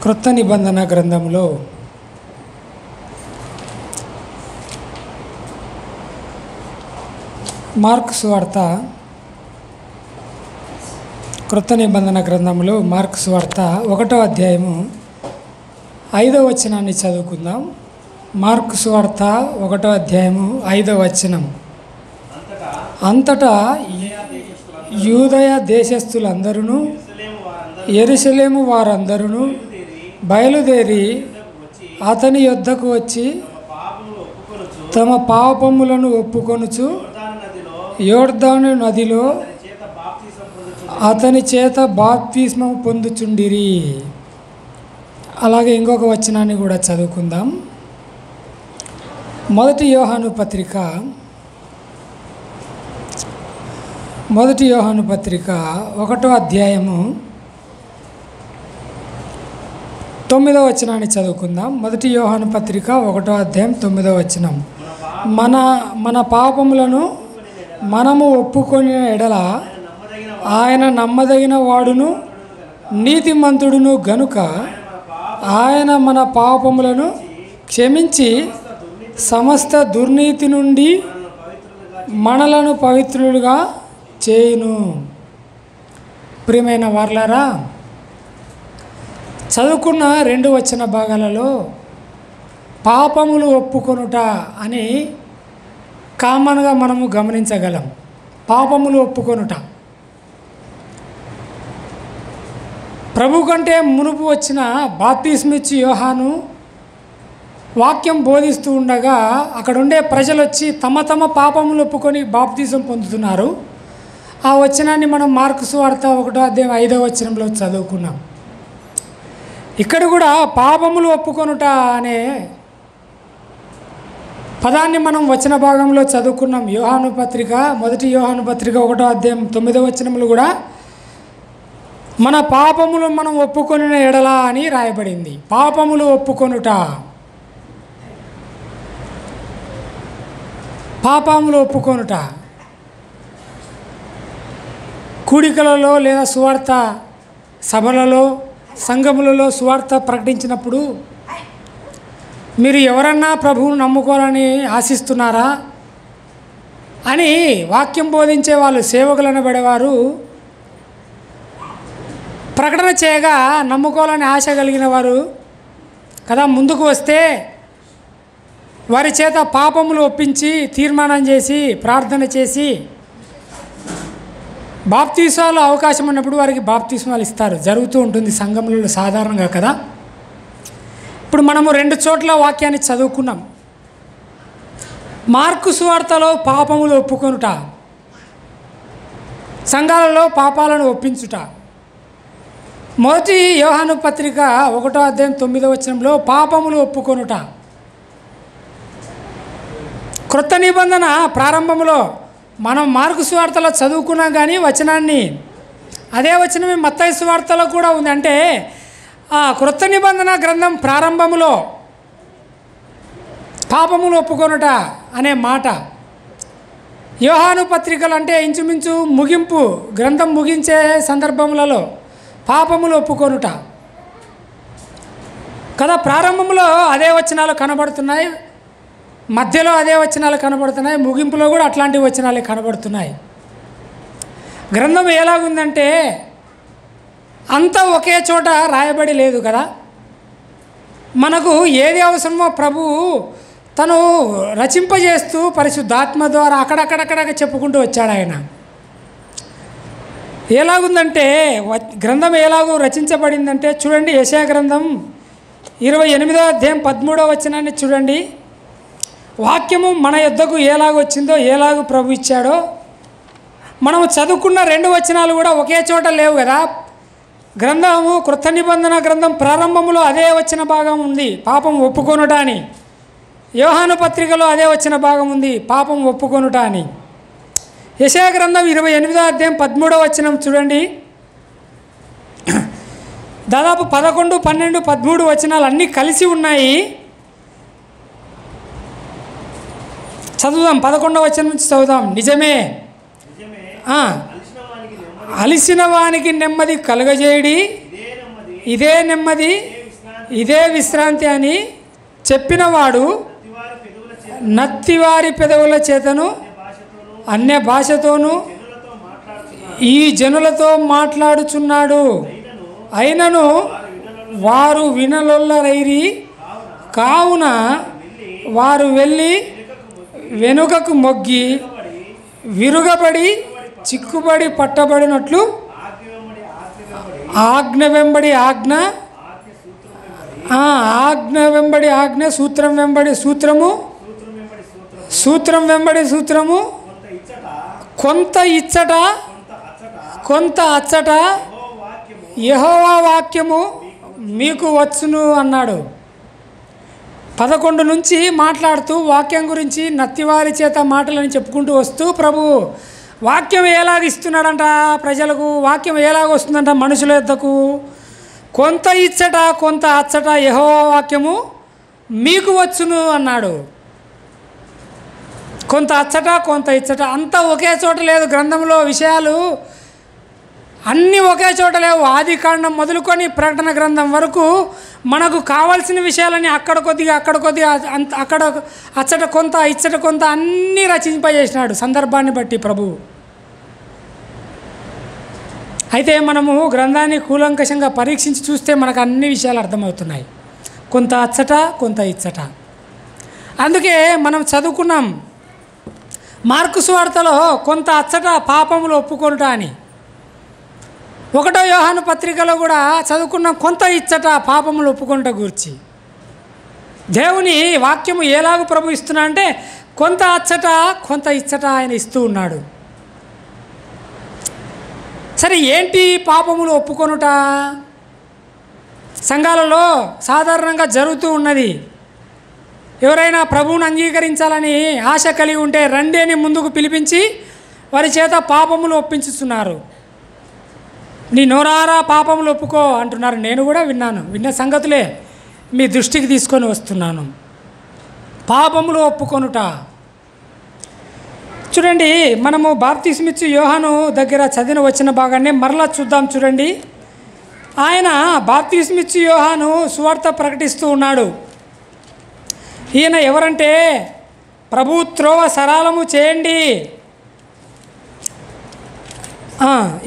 క్రొత్త నిబంధన గ్రంథంలో మార్కు సువార్త క్రొత్త నిబంధన గ్రంథంలో మార్కు సువార్త 1వ అధ్యాయము 5వ వచనాన్ని చదువుకుందాం. మార్కు సువార్త 1వ అధ్యాయము 5వ వచనం. అంతటా యూదయ దేశస్థులందరూ యెరూషలేము వారందరూ బయలుదేరి అతని యొద్దకు వచ్చి తమ పాపములను ఒప్పుకొనుచు యోర్దాను నదిలో అతని చేత బాప్తిస్మం పొందుచుండిరి. అలాగే ఇంకొక వచనాన్ని కూడా చదువుకుందాం. మొదటి యోహాను పత్రిక 1వ అధ్యాయము 9వ వచనాన్ని చదువుకుందాం. మొదటి యోహాను పత్రిక 1వ అధ్యాయం 9వ వచనం. మన పాపములను మనము ఒప్పుకొని ఎడల ఆయన నమ్మదగిన వాడును నీతిమంతుడును గనుక ఆయన మన పాపములను క్షమించి సమస్త దుర్నీతి నుండి మనలను పవిత్రులుగా చేయును. ప్రియమైన వారలారా, చదువుకున్న 2 వచన భాగాలలో పాపములు ఒప్పుకొనుట అని కామన్గా మనము గమనించగలం. పాపములు ఒప్పుకొనుట ప్రభు కంటే మునుపు వచ్చిన బాప్తిస్మిచ్చి యోహాను వాక్యం బోధిస్తూ ఉండగా అక్కడుండే ప్రజలు వచ్చి తమ పాపములు ఒప్పుకొని బాప్తిజం పొందుతున్నారు. ఆ వచనాన్ని మనం మార్కు సువార్త 1వ అధ్యాయం 5వ వచనంలో చదువుకున్నాం. ఇక్కడ కూడా పాపములు ఒప్పుకొనుట అనే పదాన్ని మనం వచన భాగంలో చదువుకున్నాం. మొదటి యోహాను పత్రిక 1వ అధ్యాయం 9వ వచనంలో కూడా మన పాపములు మనం ఒప్పుకొనిన ఎడల అని రాయబడింది. పాపములు ఒప్పుకొనుట, పాపములు ఒప్పుకొనుట కూడికలలో లేదా సువార్త సభలలో సంఘములలో సువార్త ప్రకటించినప్పుడు మీరు ఎవరన్నా ప్రభువును నమ్ముకోవాలని ఆశిస్తున్నారా అని వాక్యం బోధించే వాళ్ళు, సేవకులు అనబడేవారు ప్రకటన చేయగా నమ్ముకోవాలని ఆశ కలిగిన వారు కదా ముందుకు వస్తే వారి చేత పాపములు ఒప్పించి తీర్మానం చేసి ప్రార్థన చేసి బాప్తిస్మాలు అవకాశం ఉన్నప్పుడు వారికి బాప్తిస్మాలు ఇస్తారు. జరుగుతూ ఉంటుంది సంఘములలో సాధారణంగా కదా. ఇప్పుడు మనము 2 చోట్ల వాక్యాన్ని చదువుకున్నాం. మార్కు సువార్తలో పాపములు ఒప్పుకొనుట, సంఘాలలో పాపాలను ఒప్పించుట. మొదటి యోహాను పత్రిక 1వ అధ్యాయం 9వ వచనంలో పాపములు ఒప్పుకొనుట. క్రొత్త నిబంధన ప్రారంభంలో మనం మార్కు సువార్తలో చదువుకున్నాం కానీ వచనాన్ని అదే వచనమే మత్తయి సువార్తలో కూడా ఉంది. అంటే ఆ క్రొత్త నిబంధన గ్రంథం ప్రారంభంలో పాపములు ఒప్పుకొనుట అనే మాట. యోహాను పత్రికలు అంటే ఇంచుమించు ముగింపు, గ్రంథం ముగించే సందర్భములలో పాపములు ఒప్పుకొనుట కదా. ప్రారంభంలో అదే వచనాలు కనబడుతున్నాయి, మధ్యలో అదే వచనాలు కనబడుతున్నాయి, ముగింపులో కూడా అట్లాంటి వచనాలే కనబడుతున్నాయి. గ్రంథం ఎలాగుందంటే అంతా ఒకే చోట రాయబడి లేదు కదా. మనకు ఏది అవసరమో ప్రభువు తను రచింపజేస్తూ పరిశుద్ధాత్మ ద్వారా అక్కడక్కడక్కడ చెప్పుకుంటూ వచ్చాడు ఆయన. ఎలాగుందంటే గ్రంథం ఎలాగూ రచించబడిందంటే చూడండి, యెషయా గ్రంథం 28వ అధ్యాయం 13వ వచనాన్ని చూడండి. వాక్యము మన యొద్దకు ఎలాగొచ్చిందో, ఎలాగూ ప్రభు ఇచ్చాడో మనము చదువుకున్న 2 వచనాలు కూడా ఒకే చోట లేవు కదా. గ్రంథము క్రొత్త నిబంధన గ్రంథం ప్రారంభంలో అదే వచ్చిన భాగం ఉంది, పాపం ఒప్పుకొనుట అని. యోహాను పత్రికలో అదే వచ్చిన భాగం ఉంది, పాపం ఒప్పుకొనుట అని. యెషయా గ్రంథం 28వ అధ్యాయం 13వ వచనం చూడండి. దాదాపు 11, 12, 13 వచనాలు అన్నీ కలిసి ఉన్నాయి. చదువుదాం, 11వ వచనం నుంచి చదువుదాం. నిజమే అలిసిన వానికి నెమ్మది కలుగజేయడి, ఇదే నెమ్మది, ఇదే విశ్రాంతి అని చెప్పినవాడు నత్తివారి పెదవుల చేతను అన్య భాషతోనూ ఈ జనులతో మాట్లాడుచున్నాడు. అయినను వారు వినలొల్లరైరి, కావున వారు వెళ్ళి వెనుకకు మొగ్గి విరుగబడి చిక్కుబడి పట్టబడినట్లు ఆజ్ఞ వెంబడి ఆజ్ఞ, ఆజ్ఞ వెంబడి ఆజ్ఞ, సూత్రం వెంబడి సూత్రము, సూత్రం వెంబడి సూత్రము, కొంత ఇచ్చట కొంత అచ్చట యెహోవా వాక్యము మీకు వచ్చును అన్నాడు. 11 నుంచి మాట్లాడుతూ వాక్యం గురించి నత్తివారి చేత మాటలని చెప్పుకుంటూ వస్తూ ప్రభు వాక్యం ఎలాగిస్తున్నాడంట ప్రజలకు, వాక్యం ఎలాగొస్తుందంట మనుషుల యొద్దకు. కొంత ఇచ్చట కొంత అచ్చట యెహోవా వాక్యము మీకు వచ్చును అన్నాడు. కొంత అచ్చట కొంత ఇచ్చట, అంతా ఒకే చోట లేదు. గ్రంథంలో విషయాలు అన్నీ ఒకే చోట లేవు. ఆదికాండం మొదలుకొని ప్రకటన గ్రంథం వరకు మనకు కావాల్సిన విషయాలని అక్కడ కొద్దిగా అక్కడ అచ్చట కొంత ఇచ్చట కొంత అన్నీ రచింపజేసినాడు సందర్భాన్ని బట్టి ప్రభువు. అయితే మనము గ్రంథాన్ని కూలంకషంగా పరీక్షించి చూస్తే మనకు అన్ని విషయాలు అర్థమవుతున్నాయి. కొంత అచ్చట కొంత ఇచ్చట. అందుకే మనం చదువుకున్నాం మార్కు సువార్తలో కొంత అచ్చట పాపములు ఒప్పుకొనుట అని. 1వ యోహాను పత్రికలో కూడా చదువుకున్నాం కొంత ఇచ్చట పాపములు ఒప్పుకొనుట గూర్చి. దేవుని వాక్యము ఎలాగూ ప్రభు ఇస్తున్నా అంటే కొంత అచ్చట కొంత ఇచ్చట ఆయన ఇస్తూ ఉన్నాడు. సరే, ఏంటి పాపములు ఒప్పుకొనుట? సంఘాలలో సాధారణంగా జరుగుతూ ఉన్నది. ఎవరైనా ప్రభువుని అంగీకరించాలని ఆశ కలిగి ఉంటే రండి అని ముందుకు పిలిపించి వారి చేత పాపములు ఒప్పించుతున్నారు. నీ నోరారా పాపములు ఒప్పుకో అంటున్నారు. నేను కూడా విన్న సంగతులే మీ దృష్టికి తీసుకొని వస్తున్నాను. పాపములు ఒప్పుకొనుట. చూడండి, మనము బాప్తిస్మిచ్చు యోహాను దగ్గర చదివిన వచ్చిన భాగాన్ని మరలా చూద్దాం. చూడండి, ఆయన బాప్తిస్మిచ్చు యోహాను సువార్త ప్రకటిస్తూ ఉన్నాడు. ఈయన ఎవరంటే ప్రభు త్రోవ సరళము చేయండి.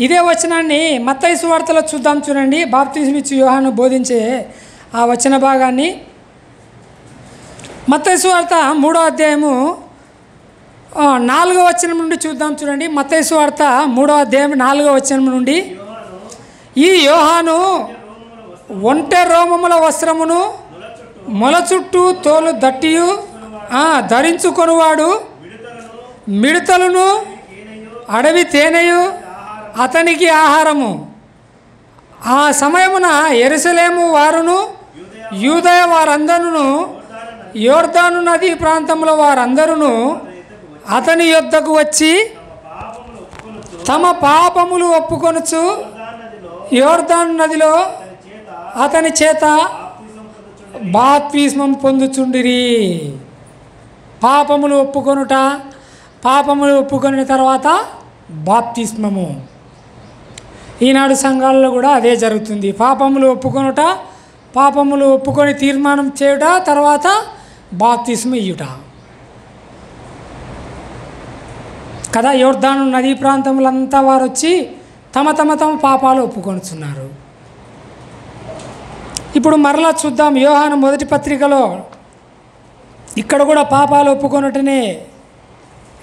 ఇదే వచనాన్ని మత్తయి సువార్తలో చూద్దాం. చూడండి, బాప్తిస్మిచ్చు యోహాను బోధించే ఆ వచన భాగాన్ని మత్తయి సువార్త 3వ అధ్యాయము 4వ వచనం నుండి చూద్దాం. చూడండి, మత్తయి సువార్త 3వ అధ్యాయం 4వ వచనం నుండి, ఈ యోహాను ఒంటె రోమముల వస్త్రమును మొల చుట్టూ తోలు దట్టియు ధరించుకొనువాడు, మిడతలను అడవి తేనెయు అతనికి ఆహారము. ఆ సమయమున యెరూషలేము వారును యూదయ వారందరూ యోర్దాను నది ప్రాంతంలో వారందరూ అతని యొద్దకు వచ్చి తమ పాపములు ఒప్పుకొనుచు యోర్దాను నదిలో అతని చేత బాప్తిస్మం పొందుచుండిరి. పాపములు ఒప్పుకొనుట, పాపములు ఒప్పుకొనిన తర్వాత బాప్తిస్మము. ఈనాడు సంఘాలలో కూడా అదే జరుగుతుంది. పాపములు ఒప్పుకొనుట, పాపములు ఒప్పుకొని తీర్మానం చేయుట, తర్వాత బాప్తిస్మ ఇయ్యుట కదా. యోర్దాను నదీ ప్రాంతములంతా వారు వచ్చి తమ పాపాలు ఒప్పుకొనుచున్నారు. ఇప్పుడు మరలా చూద్దాం యోహాను మొదటి పత్రికలో. ఇక్కడ కూడా పాపాలు ఒప్పుకొనుటనే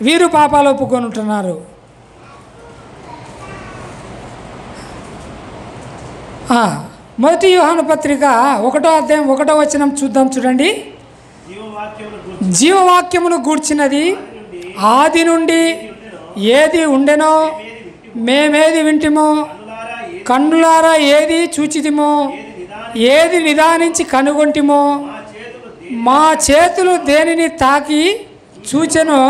వీరు పాపాలు ఒప్పుకొనుంటున్నారు. మొదటి యోహాను పత్రిక 1వ అధ్యాయం 1వ వచనం చూద్దాం. చూడండి, జీవవాక్యమును గూర్చినది ఆది నుండి ఏది ఉండెనో మేమేది వింటిమో, కన్నులారా ఏది చూచితిమో, ఏది నిదానించి కనుగొంటిమో, మా చేతులు దేనిని తాకి చూచెనో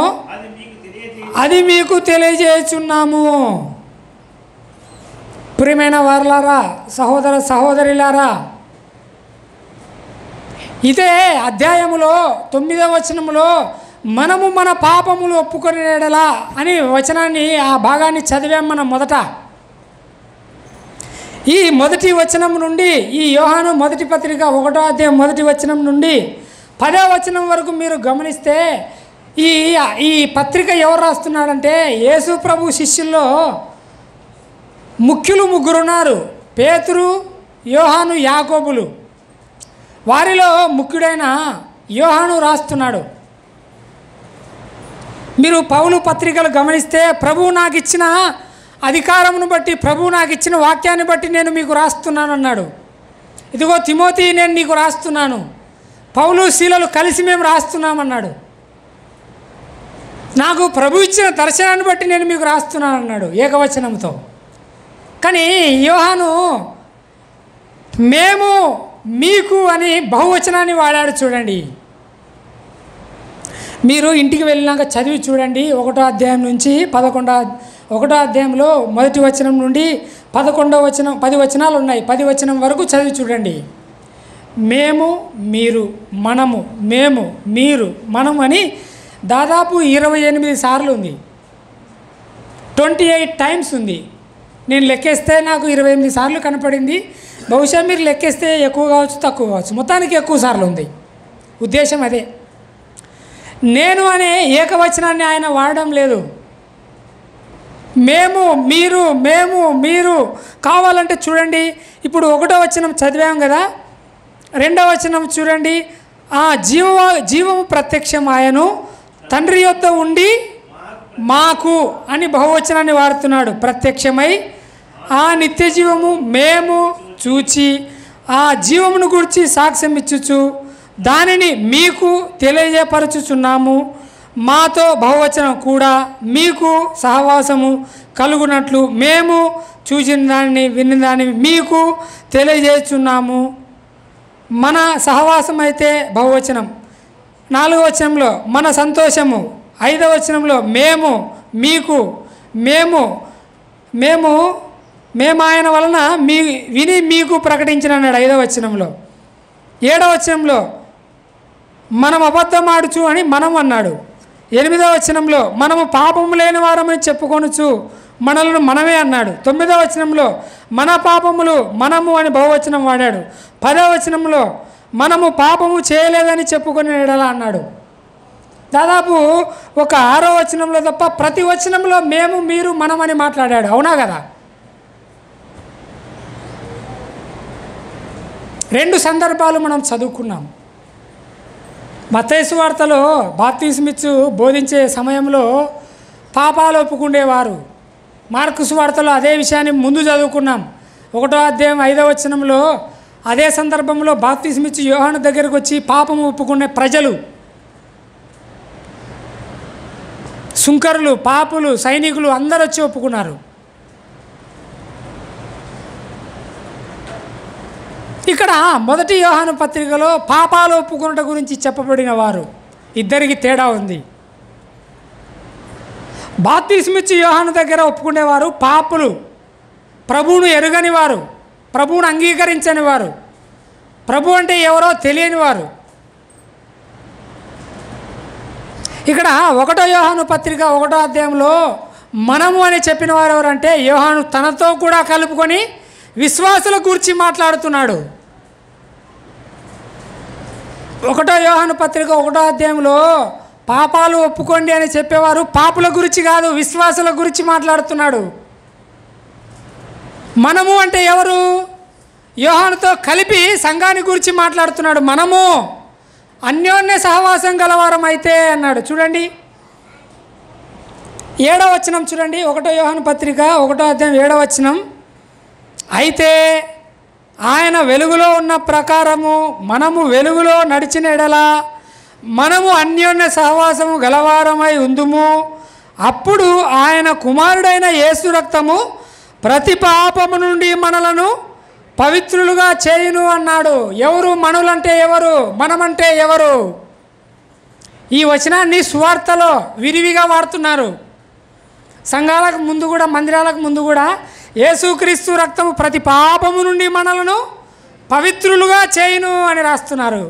అది మీకు తెలియజేయుచున్నాము. ప్రియమైన వారలారా, సహోదర సహోదరులారా, ఇదే అధ్యాయములో 9వ వచనములో మనము మన పాపములు ఒప్పుకొనేలా అని వచనాన్ని ఆ భాగాన్ని చదివాం మనం మొదట. ఈ మొదటి వచనం నుండి, ఈ యోహాను మొదటి పత్రిక 1వ అధ్యాయం మొదటి వచనం నుండి 10వ వచనం వరకు మీరు గమనిస్తే ఈ పత్రిక ఎవరు రాస్తున్నాడంటే యేసు ప్రభు శిష్యుల్లో ముఖ్యులు 3 ఉన్నారు. పేతురు, యోహాను, యాకోబులు. వారిలో ముఖ్యుడైన యోహాను రాస్తున్నాడు. మీరు పౌలు పత్రికలు గమనిస్తే ప్రభువు నాకు ఇచ్చిన అధికారమును బట్టి, ప్రభువు నాకు ఇచ్చిన వాక్యాన్ని బట్టి నేను మీకు రాస్తున్నాను అన్నాడు. ఇదిగో తిమోతి నేను నీకు రాస్తున్నాను, పౌలు శీలలు కలిసి మేము రాస్తున్నామన్నాడు. నాకు ప్రభు ఇచ్చిన దర్శనాన్ని బట్టి నేను మీకు రాస్తున్నాను అన్నాడు ఏకవచనంతో. కానీ యోహాను మేము, మీకు అని బహువచనాన్ని వాడాడు. చూడండి, మీరు ఇంటికి వెళ్ళినాక చదివి చూడండి. 1వ అధ్యాయం నుంచి 1వ అధ్యాయంలో మొదటి వచనం నుండి 11వ వచనం 10 వచనాలు ఉన్నాయి. 10 వచనం వరకు చదివి చూడండి. మేము, మీరు, మనము, మేము, మీరు, మనము అని దాదాపు 28 సార్లు ఉంది. 28 టైమ్స్ ఉంది. నేను లెక్కేస్తే నాకు 28 సార్లు కనపడింది. బహుశా మీరు లెక్కేస్తే ఎక్కువ కావచ్చు, తక్కువ కావచ్చు, మొత్తానికి ఎక్కువ సార్లు ఉంది. ఉద్దేశం అదే. నేను అనే ఏకవచనాన్ని ఆయన వాడడం లేదు. మేము, మీరు, మేము, మీరు. కావాలంటే చూడండి, ఇప్పుడు 1వ వచనం చదివాం కదా, 2వ వచనం చూడండి. జీవము ప్రత్యక్షమాయను, తండ్రి యొద్ద ఉండి మాకు అని బహువచనాన్ని వాడుతున్నాడు. ప్రత్యక్షమై ఆ నిత్య జీవము మేము చూచి ఆ జీవమును గురించి సాక్ష్యం ఇచ్చుచు దానిని మీకు తెలియపరచుచున్నాము. మాతో బహువచనం కూడా మీకు సహవాసము కలుగునట్లు మేము చూసిన దానిని, విన్న దానిని మీకు తెలియజేస్తున్నాము. మన సహవాసం అయితే బహువచనం. 4వ వచనంలో మన సంతోషము. 5వ వచనంలో మేము, మీకు, మేము మేము మేము ఆయన వలన విని మీకు ప్రకటించిన అన్నాడు 5వ వచనంలో. 7వ వచనంలో మనం అబద్ధమాడుచు అని మనం అన్నాడు. 8వ వచనంలో మనము పాపము లేని వారమని చెప్పుకొనుచు మనలను మనమే అన్నాడు. 9వ వచనంలో మన పాపములు మనము అని బహువచనం వాడాడు. 10వ వచనంలో మనము పాపము చేయలేదని చెప్పుకొని ఎడలా అన్నాడు. దాదాపు ఒక 6వ వచనంలో తప్ప ప్రతి వచనంలో మేము, మీరు, మనం అని మాట్లాడాడు. అవునా కదా? 2 సందర్భాలు మనం చదువుకున్నాం. మత్తయి సువార్తలో బాప్తిస్మిచ్చు బోధించే సమయంలో పాపాలు ఒప్పుకుండేవారు. మార్కు సువార్తలో అదే విషయాన్ని ముందు చదువుకున్నాం. 1వ అధ్యాయం 5వ వచనంలో అదే సందర్భంలో బాప్తిస్మిచ్చు యోహాను దగ్గరకు వచ్చి పాపము ఒప్పుకునే ప్రజలు, సుంకరులు, పాపులు, సైనికులు అందరూ వచ్చి ఒప్పుకున్నారు. ఇక్కడ మొదటి యోహాను పత్రికలో పాపాలు ఒప్పుకున్నట గురించి చెప్పబడిన వారు ఇద్దరికి తేడా ఉంది. బాప్తిస్మిచ్చు యోహాను దగ్గర ఒప్పుకునేవారు పాపులు, ప్రభువును ఎరుగని వారు, ప్రభువును అంగీకరించని వారు, ప్రభు అంటే ఎవరో తెలియని వారు. ఇక్కడ 1వ యోహాను పత్రిక 1వ అధ్యాయంలో మనము అని చెప్పిన వారు ఎవరంటే యోహాను తనతో కూడా కలుపుకొని విశ్వాసుల గురించి మాట్లాడుతున్నాడు. 1వ యోహాను పత్రిక 1వ అధ్యాయంలో పాపాలు ఒప్పుకోండి అని చెప్పేవారు పాపుల గురించి కాదు, విశ్వాసుల గురించి మాట్లాడుతున్నాడు. మనము అంటే ఎవరు? యోహానుతో కలిపి సంఘాన్ని గురించి మాట్లాడుతున్నాడు. మనము అన్యోన్య సహవాసం గలవారం అయితే అన్నాడు. చూడండి 7వ వచనం చూడండి. 1వ యోహాను పత్రిక 1వ అధ్యాయం 7వ వచనం. అయితే ఆయన వెలుగులో ఉన్న ప్రకారము మనము వెలుగులో నడిచిన ఎడల మనము అన్యోన్య సహవాసము గలవారమై ఉందుము. అప్పుడు ఆయన కుమారుడైన యేసు రక్తము ప్రతి పాపము నుండి మనలను పవిత్రులుగా చేయును అన్నాడు. ఎవరు మనులంటే ఎవరు? మనమంటే ఎవరు? ఈ వచనాన్ని సువార్తలో విరివిగా వాడుతున్నారు. సంఘాలకు ముందు కూడా, మందిరాలకు ముందు కూడా యేసుక్రీస్తు రక్తము ప్రతి పాపము నుండి మనలను పవిత్రులుగా చేయును అని రాస్తున్నారు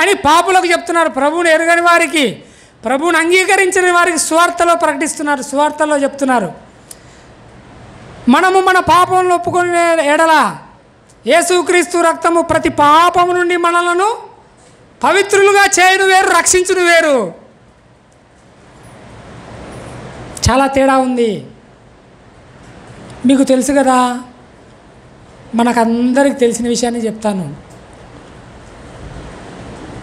అని పాపులకు చెప్తున్నారు. ప్రభువుని ఎరుగని వారికి, ప్రభువుని అంగీకరించని వారికి సువార్తలో ప్రకటిస్తున్నారు, సువార్తలో చెప్తున్నారు. మనము మన పాపములను ఒప్పుకునే ఎడల యేసుక్రీస్తు రక్తము ప్రతి పాపము నుండి మనలను పవిత్రులుగా చేయను వేరు, రక్షించును వేరు. చాలా తేడా ఉంది. మీకు తెలుసు కదా, మనకందరికి తెలిసిన విషయాన్ని చెప్తాను.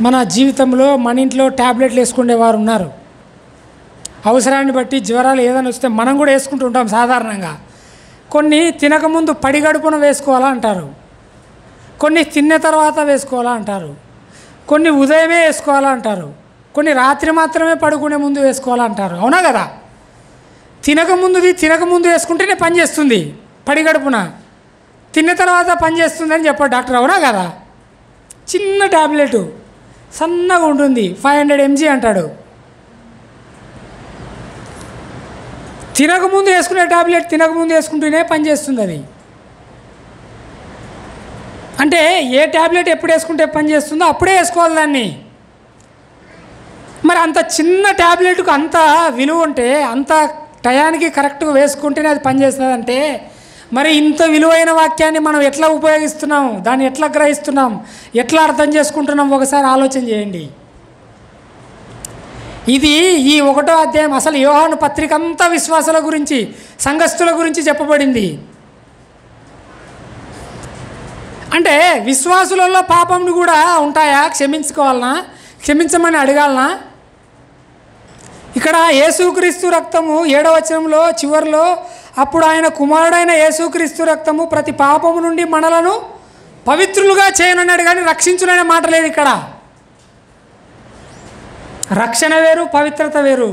మన జీవితంలో మన ఇంట్లో ట్యాబ్లెట్లు వేసుకునేవారు ఉన్నారు. అవసరాన్ని బట్టి జ్వరాలు ఏదైనా వస్తే మనం కూడా వేసుకుంటూ ఉంటాం సాధారణంగా. కొన్ని తినకముందు పడిగడుపున వేసుకోవాలా అంటారు, కొన్ని తిన్న తర్వాత వేసుకోవాలా అంటారు, కొన్ని ఉదయమే వేసుకోవాలా అంటారు, కొన్ని రాత్రి మాత్రమే పడుకునే ముందు వేసుకోవాలా అంటారు. అవునా కదా? తినకముందు వేసుకుంటేనే పనిచేస్తుంది, పడిగడుపున. తిన్న తర్వాత పనిచేస్తుందని చెప్పాడు డాక్టర్. అవునా కదా? చిన్న ట్యాబ్లెట్ సన్నగా ఉంటుంది, 500 mg అంటాడు. తినకముందు వేసుకునే ట్యాబ్లెట్ తినకముందు వేసుకుంటూనే పనిచేస్తుంది అది. అంటే ఏ ట్యాబ్లెట్ ఎప్పుడు వేసుకుంటే పనిచేస్తుందో అప్పుడే వేసుకోవాలి దాన్ని. మరి అంత చిన్న ట్యాబ్లెట్కు అంత విలువ ఉంటే, అంత టయానికి కరెక్ట్గా వేసుకుంటేనే అది పనిచేస్తుందంటే, మరి ఇంత విలువైన వాక్యాన్ని మనం ఎట్లా ఉపయోగిస్తున్నాం, దాన్ని ఎట్లా గ్రహిస్తున్నాం, ఎట్లా అర్థం చేసుకుంటున్నాం, ఒకసారి ఆలోచన చేయండి. ఇది ఈ 1వ అధ్యాయం అసలు యోహాను పత్రిక అంతా విశ్వాసుల గురించి, సంఘస్థుల గురించి చెప్పబడింది. అంటే విశ్వాసులలో పాపములు కూడా ఉంటాయా? క్షమించుకోవాలనా? క్షమించమని అడగాలనా? ఇక్కడ యేసుక్రీస్తు రక్తము 7వ వచనంలో చివరిలో, అప్పుడు ఆయన కుమారుడైన యేసుక్రీస్తు రక్తము ప్రతి పాపము నుండి మనలను పవిత్రులుగా చేయనన్నాడు, కానీ రక్షించుననే మాట లేదు ఇక్కడ. రక్షణ వేరు, పవిత్రత వేరు.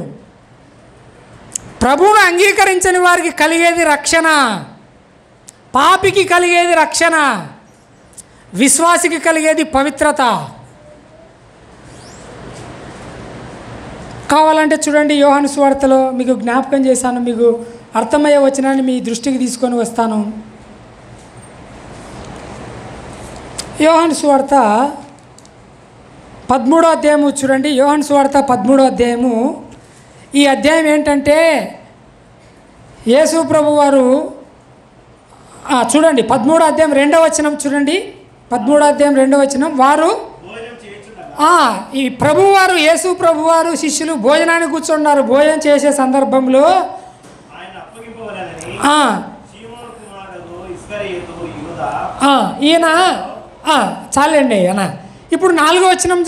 ప్రభువును అంగీకరించని వారికి కలిగేది రక్షణ, పాపికి కలిగేది రక్షణ, విశ్వాసికి కలిగేది పవిత్రత. కావాలంటే చూడండి, యోహాను సువార్తలో మీకు జ్ఞాపకం చేశాను, మీకు అర్థమయ్యే వచనాన్ని మీ దృష్టికి తీసుకొని వస్తాను. యోహాను సువార్త 13వ అధ్యాయము చూడండి. యోహాను సువార్త 13వ అధ్యాయము. ఈ అధ్యాయం ఏంటంటే, యేసు ప్రభు వారు చూడండి 13వ అధ్యాయం 2వ వచనం చూడండి. 13వ అధ్యాయం 2వ వచనం, వారు ఈ ప్రభువారు యేసు ప్రభువారు శిష్యులు భోజనానికి కూర్చున్నారు. భోజనం చేసే సందర్భంలో ఈయన చాలండి అన్న. ఇప్పుడు 4వ వచనం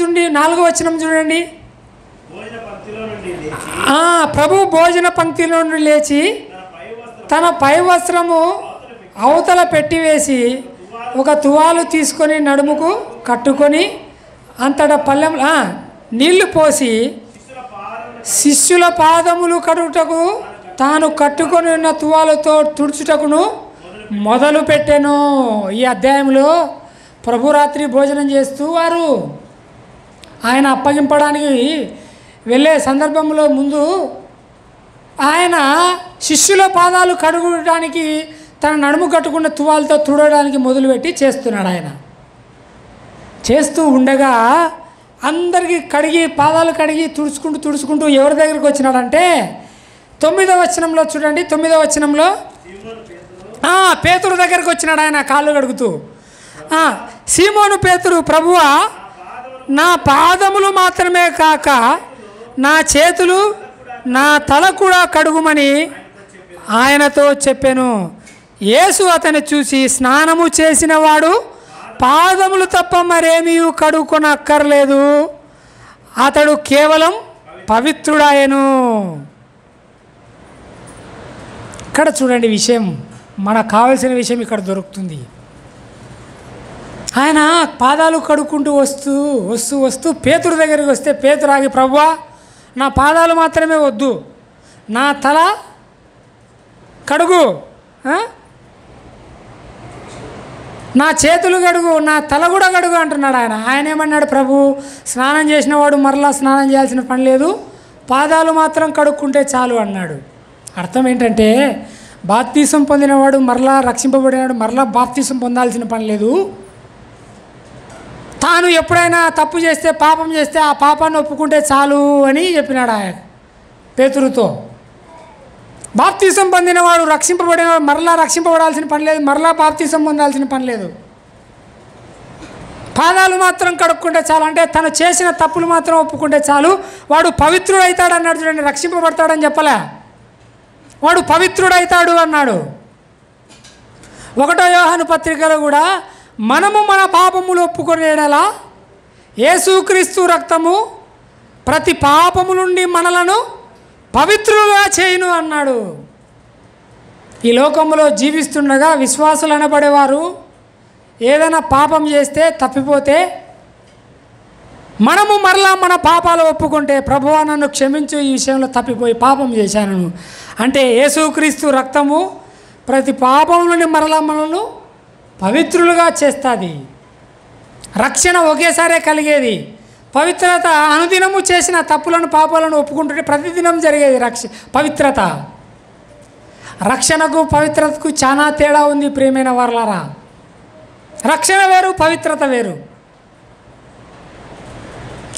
చూడండి. ప్రభు భోజన పంక్తిలో నుండి లేచి తన పై వస్త్రము అవతల పెట్టివేసి ఒక తువాలు తీసుకొని నడుముకు కట్టుకొని అంతటా పళ్ళెంలో నీళ్లు పోసి శిష్యుల పాదములు కడుగుటకు తాను కట్టుకొని ఉన్న తువాలతో తుడుచుటకును మొదలు పెట్టెను. ఈ అధ్యాయంలో ప్రభు రాత్రి భోజనం చేస్తూ వారు ఆయన అప్పగింపడానికి వెళ్ళే సందర్భంలో ముందు ఆయన శిష్యుల పాదాలు కడుగడానికి తన నడుము కట్టుకున్న తువాలతో తుడడానికి మొదలుపెట్టి చేస్తున్నాడు. ఆయన చేస్తూ ఉండగా అందరికీ పాదాలు కడిగి తుడుచుకుంటూ ఎవరి దగ్గరికి వచ్చినాడంటే 9వ వచనంలో చూడండి. 9వ వచనంలో పేతురు దగ్గరికి వచ్చినాడు ఆయన కాళ్ళు కడుగుతూ. సీమోను పేతురు, ప్రభువా నా పాదములు మాత్రమే కాక నా చేతులు నా తల కూడా కడుగుమని ఆయనతో చెప్పాను. యేసు అతను చూసి, స్నానము చేసిన వాడు పాదములు తప్ప మరేమీ కడుక్కొనక్కర్లేదు, అతడు కేవలం పవిత్రుడాయను. ఇక్కడ చూడండి విషయం, మనకు కావలసిన విషయం ఇక్కడ దొరుకుతుంది. ఆయన పాదాలు కడుక్కుంటూ వస్తూ పేతురు దగ్గరికి వస్తే పేతురు ఆగి, ప్రభువా నా పాదాలు మాత్రమే వద్దు, నా తల కడుగు, నా చేతులు కడుగు, నా తల కూడా కడుగు అంటున్నాడు ఆయన. ఆయన ఏమన్నాడు, ప్రభు స్నానం చేసిన వాడు మరలా స్నానం చేయాల్సిన పని లేదు, పాదాలు మాత్రం కడుక్కుంటే చాలు అన్నాడు. అర్థం ఏంటంటే, బాప్తీసం పొందినవాడు మరలా రక్షింపబడినవాడు మరలా బాప్తీసం పొందాల్సిన పని లేదు. తాను ఎప్పుడైనా తప్పు చేస్తే, పాపం చేస్తే ఆ పాపాన్ని ఒప్పుకుంటే చాలు అని చెప్పినాడు ఆయన పేతురుతో. బాప్తిసం పొందినవాడు రక్షింపబడినవాడు మరలా రక్షింపబడాల్సిన పని లేదు, మరలా బాప్తిసం పొందాల్సిన పని లేదు. పాదాలు మాత్రం కడుక్కుంటే చాలు, అంటే తను చేసిన తప్పులు మాత్రం ఒప్పుకుంటే చాలు, వాడు పవిత్రుడవుతాడు అన్నాడు. చూడండి, రక్షింపబడతాడని చెప్పలే, వాడు పవిత్రుడవుతాడు అన్నాడు. 1 యోహాను పత్రికలో కూడా మనము మన పాపములు ఒప్పుకునేలా యేసుక్రీస్తు రక్తము ప్రతి పాపము నుండి మనలను పవిత్రులుగా చేయును అన్నాడు. ఈ లోకంలో జీవిస్తుండగా విశ్వాసులు అనబడేవారు ఏదైనా పాపం చేస్తే తప్పిపోతే మనము మరలా మన పాపాలు ఒప్పుకుంటే, ప్రభువా నన్ను క్షమించు, ఈ విషయంలో తప్పిపోయి పాపం చేశాను అంటే యేసుక్రీస్తు రక్తము ప్రతి పాపం నుండి మరలా మనల్ని పవిత్రులుగా చేస్తుంది. రక్షణ ఒకేసారే కలిగేది, పవిత్రత అనుదినము చేసిన తప్పులను పాపాలను ఒప్పుకుంటుంటే ప్రతిదినం జరిగేది పవిత్రత. రక్షణకు పవిత్రతకు చాలా తేడా ఉంది ప్రియమైన వారలారా. రక్షణ వేరు, పవిత్రత వేరు.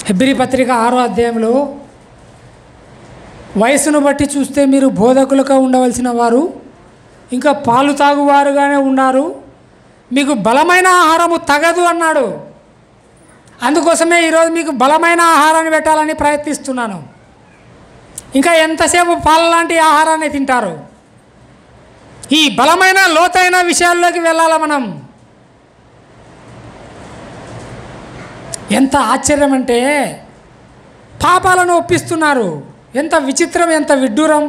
హెబ్రీ పత్రిక 6వ అధ్యాయంలో వయసును బట్టి చూస్తే మీరు బోధకులుగా ఉండవలసిన వారు ఇంకా పాలు తాగువారుగానే ఉన్నారు, మీకు బలమైన ఆహారము తగదు అన్నాడు. అందుకోసమే ఈరోజు మీకు బలమైన ఆహారాన్ని పెట్టాలని ప్రయత్నిస్తున్నాను. ఇంకా ఎంతసేపు పాల లాంటి ఆహారాన్ని తింటారు? ఈ బలమైన లోతైన విషయాల్లోకి వెళ్ళాలి మనం. ఎంత ఆశ్చర్యం అంటే పాపాలను ఒప్పిస్తున్నారు. ఎంత విచిత్రం, ఎంత విడ్డూరం.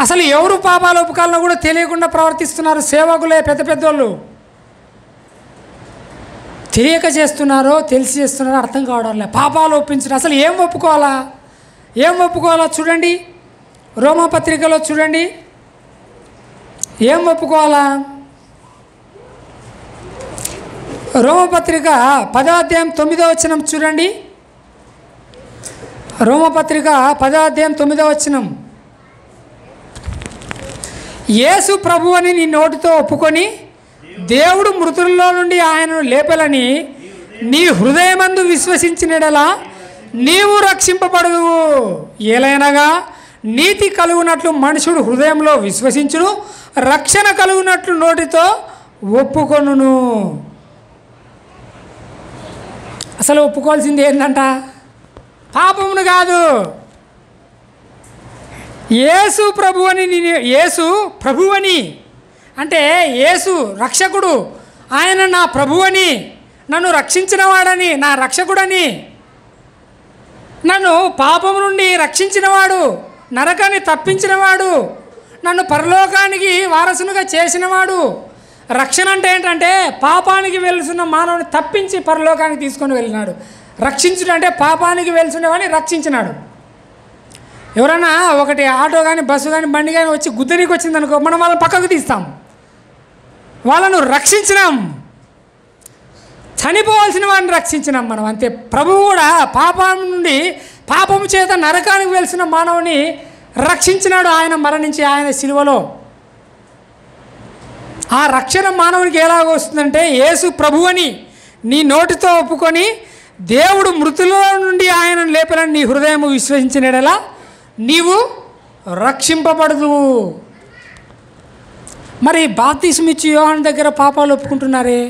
అసలు ఎవరు పాపాలు ఒప్పుకోవాలనో కూడా తెలియకుండా ప్రవర్తిస్తున్నారు. సేవకులే, పెద్ద పెద్దోళ్ళు తెలియక చేస్తున్నారో తెలిసి చేస్తున్నారో అర్థం కావడం లేదు. పాపాలు ఒప్పించడం, అసలు ఏం ఒప్పుకోవాలా చూడండి. రోమపత్రికలో చూడండి ఏం ఒప్పుకోవాలా. రోమపత్రిక 10వ అధ్యాయం 9వ వచనం చూడండి. రోమపత్రిక 10వ అధ్యాయం 9వ వచనం. యేసు ప్రభువని నీ నోటితో ఒప్పుకొని దేవుడు మృతుల్లో నుండి ఆయనను లేపలని నీ హృదయమందు విశ్వసించినడలా నీవు రక్షింపబడుదువు. ఏలైనగా నీతి కలుగునట్లు మనుషుడు హృదయంలో విశ్వసించును, రక్షణ కలుగునట్లు నోటితో ఒప్పుకొనును. అసలు ఒప్పుకోవాల్సింది ఏంటంట? పాపమును కాదు, యేసు ప్రభువని అంటే యేసు రక్షకుడు, ఆయన నా ప్రభువని, నన్ను రక్షించినవాడని, నా రక్షకుడని, నన్ను పాపము నుండి రక్షించినవాడు, నరకాన్ని తప్పించినవాడు, నన్ను పరలోకానికి వారసునిగా చేసినవాడు. రక్షణ అంటే ఏంటంటే పాపానికి వెళ్తున్న మానవుని తప్పించి పరలోకానికి తీసుకొని వెళ్ళినాడు. రక్షించుడు అంటే పాపానికి వెళ్తుండేవాడిని రక్షించినాడు. ఎవరైనా ఒకటి ఆటో కానీ బస్సు కానీ బండి కానీ వచ్చి గుద్దనికి వచ్చిందనుకో, మనం వాళ్ళని పక్కకు తీస్తాం, వాళ్ళను రక్షించినాం, చనిపోవాల్సిన వాడిని రక్షించినాం మనం, అంతే. ప్రభువు కూడా పాపం నుండి, పాపము చేత నరకానికి వెళ్తున్న మానవుని రక్షించినాడు ఆయన మరణించి, ఆయన శిలువలో. ఆ రక్షణ మానవునికి ఎలాగ వస్తుందంటే యేసు ప్రభువని నీ నోటితో ఒప్పుకొని దేవుడు మృతుల నుండి ఆయనను లేపలని నీ హృదయము విశ్వసించినడలా నీవు రక్షింపబడదు. మరి బాప్తిస్మిచ్చి యోహాను దగ్గర పాపాలు ఒప్పుకుంటున్నారే,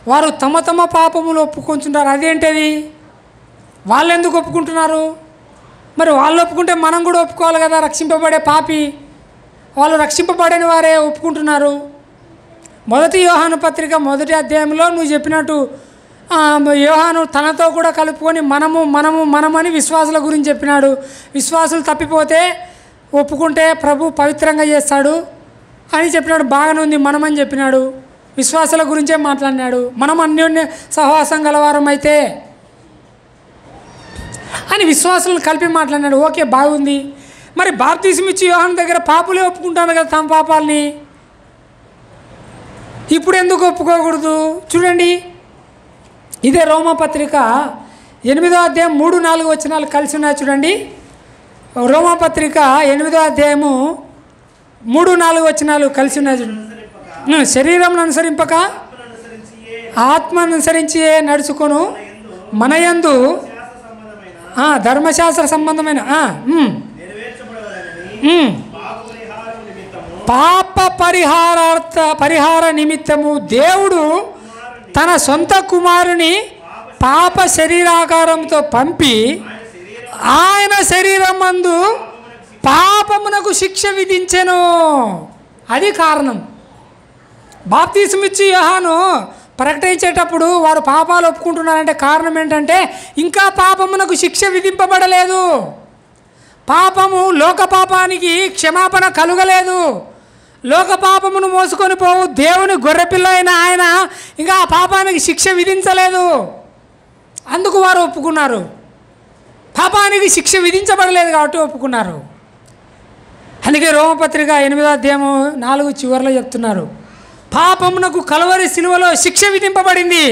వారు తమ తమ పాపములు ఒప్పుకుంటున్నారు. అదేంటది? వాళ్ళు ఎందుకు ఒప్పుకుంటున్నారు? మరి వాళ్ళు ఒప్పుకుంటే మనం కూడా ఒప్పుకోవాలి కదా. రక్షింపబడే పాపి, వాళ్ళు రక్షింపబడని వారే ఒప్పుకుంటున్నారు. 1 యోహాను పత్రిక 1వ అధ్యాయంలో నువ్వు చెప్పినట్టు యోహాను తనతో కూడా కలుపుకొని మనమని విశ్వాసుల గురించి చెప్పినాడు. విశ్వాసులు తప్పిపోతే ఒప్పుకుంటే ప్రభు పవిత్రంగా చేస్తాడు అని చెప్పినాడు. బాగానే ఉంది, మనమని చెప్పినాడు. విశ్వాసుల గురించే మాట్లాడినాడు. మనం అన్యోన్య సహవాసం గలవారం అయితే అని విశ్వాసులను కలిపి మాట్లాడినాడు. ఓకే, బాగుంది. మరి బాప్తిస్మిచ్చి యోహాను దగ్గర పాపులే ఒప్పుకుంటారు కదా తమ పాపాలని, ఇప్పుడు ఎందుకు ఒప్పుకోకూడదు? చూడండి, ఇదే రోమపత్రిక 8వ అధ్యాయం 3-4 వచనాలు కలిసి ఉన్నాయి. చూడండి, రోమపత్రిక 8వ అధ్యాయము 3-4 వచనాలు కలిసి ఉన్నాయి. చూడండి, శరీరం అనుసరింపక ఆత్మను అనుసరించి నడుచుకొను మనయందు ధర్మశాస్త్ర సంబంధమైన పాప పరిహార నిమిత్తము దేవుడు తన సొంత కుమారుని పాప శరీరాకారంతో పంపి ఆయన శరీరమందు పాపమునకు శిక్ష విధించెను. అది కారణం. బాప్తిస్మిచ్చి యోహాను ప్రకటించేటప్పుడు వారు పాపాలు ఒప్పుకుంటున్నారంటే కారణం ఏంటంటే ఇంకా పాపమునకు శిక్ష విధింపబడలేదు. పాపము లోక పాపానికి క్షమాపణ కలుగలేదు. లోక పాపమును మోసుకొని పోవు దేవుని గొర్రెపిల్ల అయిన ఆయన ఇంకా ఆ పాపానికి శిక్ష విధించలేదు. అందుకు వారు ఒప్పుకున్నారు. పాపానికి శిక్ష విధించబడలేదు కాబట్టి ఒప్పుకున్నారు. అందుకే రోమపత్రిక 8వ అధ్యాయం 4 చివరిలో చెప్తున్నారు, పాపమునకు కలువరి సిలువలో శిక్ష విధింపబడింది,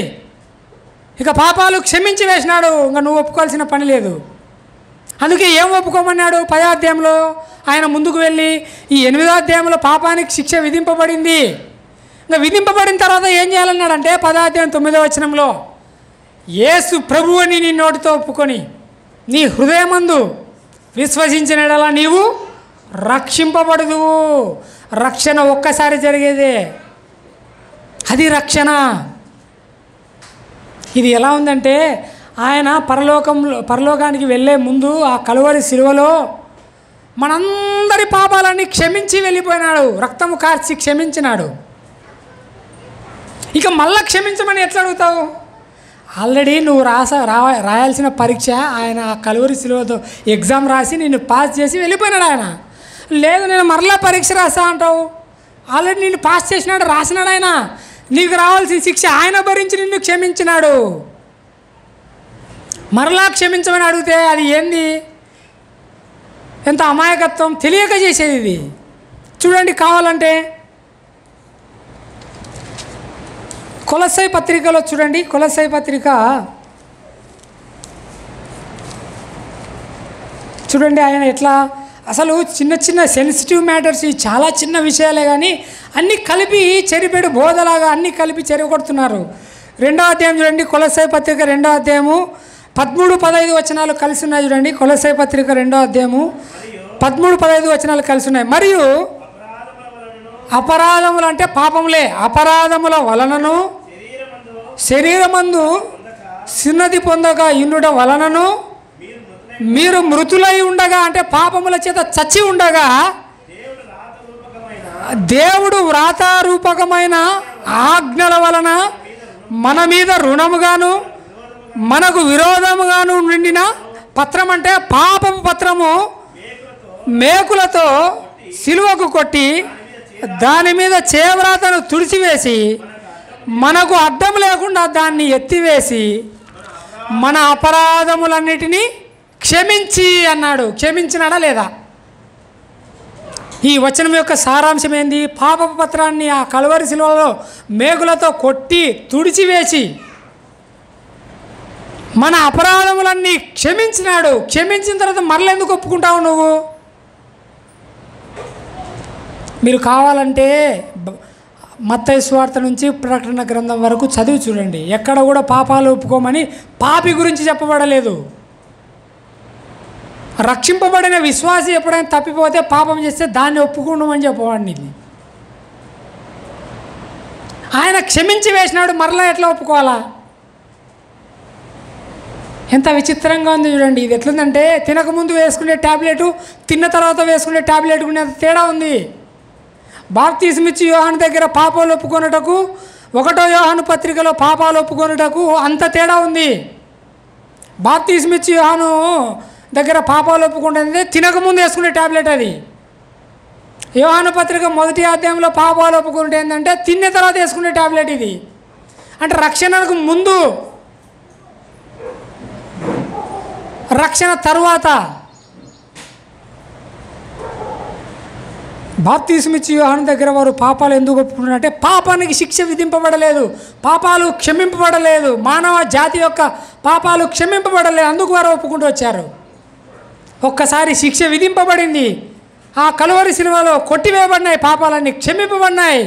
ఇక పాపాలు క్షమించి వేసినాడు, ఇంకా నువ్వు ఒప్పుకోవాల్సిన పని లేదు. అందుకే ఏం ఒప్పుకోమన్నాడు? 10వ అధ్యాయంలో ఆయన ముందుకు వెళ్ళి ఈ 8వ అధ్యాయంలో పాపానికి శిక్ష విధింపబడింది, ఇంకా విధింపబడిన తర్వాత ఏం చేయాలన్నాడంటే 10వ అధ్యాయం 9వ వచనంలో యేసు ప్రభువు అని నీ నోటితో ఒప్పుకొని నీ హృదయమందు విశ్వసించిన యెడల నీవు రక్షింపబడదువు. రక్షణ ఒక్కసారి జరిగేదే, అది రక్షణ. ఇది ఎలా ఉందంటే ఆయన పరలోకానికి వెళ్ళే ముందు ఆ కలువరి సిలువలో మనందరి పాపాలన్నీ క్షమించి వెళ్ళిపోయినాడు, రక్తము కార్చి క్షమించినాడు. ఇక మళ్ళా క్షమించమని ఎట్లా అడుగుతావు? ఆల్రెడీ నువ్వు రాయాల్సిన పరీక్ష ఆయన ఆ కలువరి సిలువతో ఎగ్జామ్ రాసి నిన్ను పాస్ చేసి వెళ్ళిపోయినాడు ఆయన. లేదు నేను మరలా పరీక్ష రాసా అంటావు. ఆల్రెడీ నిన్ను పాస్ చేసినాడు, రాసినాడు ఆయన. నీకు రావాల్సిన శిక్ష ఆయన భరించి నిన్ను క్షమించినాడు. మరలా క్షమించమని అడిగితే అది ఏంది? ఎంత అమాయకత్వం, తెలియక చేసేది ఇది. చూడండి, కావాలంటే కొలస్సై పత్రికలో చూడండి. కొలస్సై పత్రిక చూడండి, ఆయన ఎట్లా అసలు చిన్న చిన్న సెన్సిటివ్ మ్యాటర్స్, చాలా చిన్న విషయాలే కానీ అన్నీ కలిపి చెరిపెడు బోధలాగా అన్నీ కలిపి చెరగొడుతున్నారు. 2వ అధ్యాయం చూడండి, కొలస్సై పత్రిక 2వ అధ్యాయము 13-15 వచనాలు కలిసి ఉన్నాయి. చూడండి, కొలస్సై పత్రిక 2వ అధ్యాయము 13-15 వచనాలు కలిసి ఉన్నాయి. మరియు అపరాధములు అంటే పాపములే, అపరాధముల వలనను శరీరమందు సిన్నది పొందగా ఇండుట వలనను మీరు మృతులై ఉండగా, అంటే పాపముల చేత చచ్చి ఉండగా దేవుడు వ్రాతారూపకమైన ఆజ్ఞల వలన మన మీద రుణముగాను మనకు విరోధముగాను నిండిన పత్రం, అంటే పాపపు పత్రము మేకులతో సిలువకు కొట్టి దాని మీద చేవ్రాతను తుడిచివేసి మనకు అడ్డం లేకుండా దాన్ని ఎత్తివేసి మన అపరాధములన్నిటినీ క్షమించి అన్నాడు. క్షమించినాడా లేదా? ఈ వచనం యొక్క సారాంశం ఏంది? పాపపు పత్రాన్ని ఆ కలువరి సిలువలో మేకులతో కొట్టి తుడిచివేసి మన అపరాధములన్నీ క్షమించినాడు. క్షమించిన తర్వాత మరలా ఎందుకు ఒప్పుకుంటావు నువ్వు? మీరు కావాలంటే మత్తయి సువార్త నుంచి ప్రకటన గ్రంథం వరకు చదివి చూడండి. ఎక్కడ కూడా పాపాలు ఒప్పుకోమని పాపి గురించి చెప్పబడలేదు. రక్షింపబడిన విశ్వాసి ఎప్పుడైనా తప్పిపోతే పాపం చేస్తే దాన్ని ఒప్పుకోమని చెప్పవాడిని. ఆయన క్షమించి వేసినాడు, మరలా ఎట్లా ఒప్పుకోవాలా? ఎంత విచిత్రంగా ఉంది చూడండి. ఇది ఎట్లుందంటే తినకముందు వేసుకునే ట్యాబ్లెట్, తిన్న తర్వాత వేసుకునే ట్యాబ్లెట్ కూడా తేడా ఉంది. బాప్తిస్మిచ్చి యోహాను దగ్గర పాపాలు ఒప్పుకొనుటకు 1వ యోహాను పత్రికలో పాపాలు ఒప్పుకొనుటకు అంత తేడా ఉంది. బాప్తిస్మిచ్చి యోహాను దగ్గర పాపాలు ఒప్పుకుంటుంది తినకముందు వేసుకునే ట్యాబ్లెట్ అది. యోహాను పత్రిక 1వ అధ్యాయంలో పాపాలు ఒప్పుకుంటే ఏంటంటే తిన్న తర్వాత వేసుకునే ట్యాబ్లెట్ ఇది. అంటే రక్షణకు ముందు, రక్షణ తరువాత. బాప్తిస్మిచ్చి యోహాను దగ్గర వారు పాపాలు ఎందుకు ఒప్పుకుంటారంటే పాపానికి శిక్ష విధింపబడలేదు, పాపాలు క్షమింపబడలేదు, మానవ జాతి యొక్క పాపాలు క్షమింపబడలేదు, అందుకు వారు ఒప్పుకుంటూ వచ్చారు. ఒక్కసారి శిక్ష విధింపబడింది, ఆ కలువరి సిలువలో కొట్టివేయబడినాయి, పాపాలన్నీ క్షమింపబడినాయి.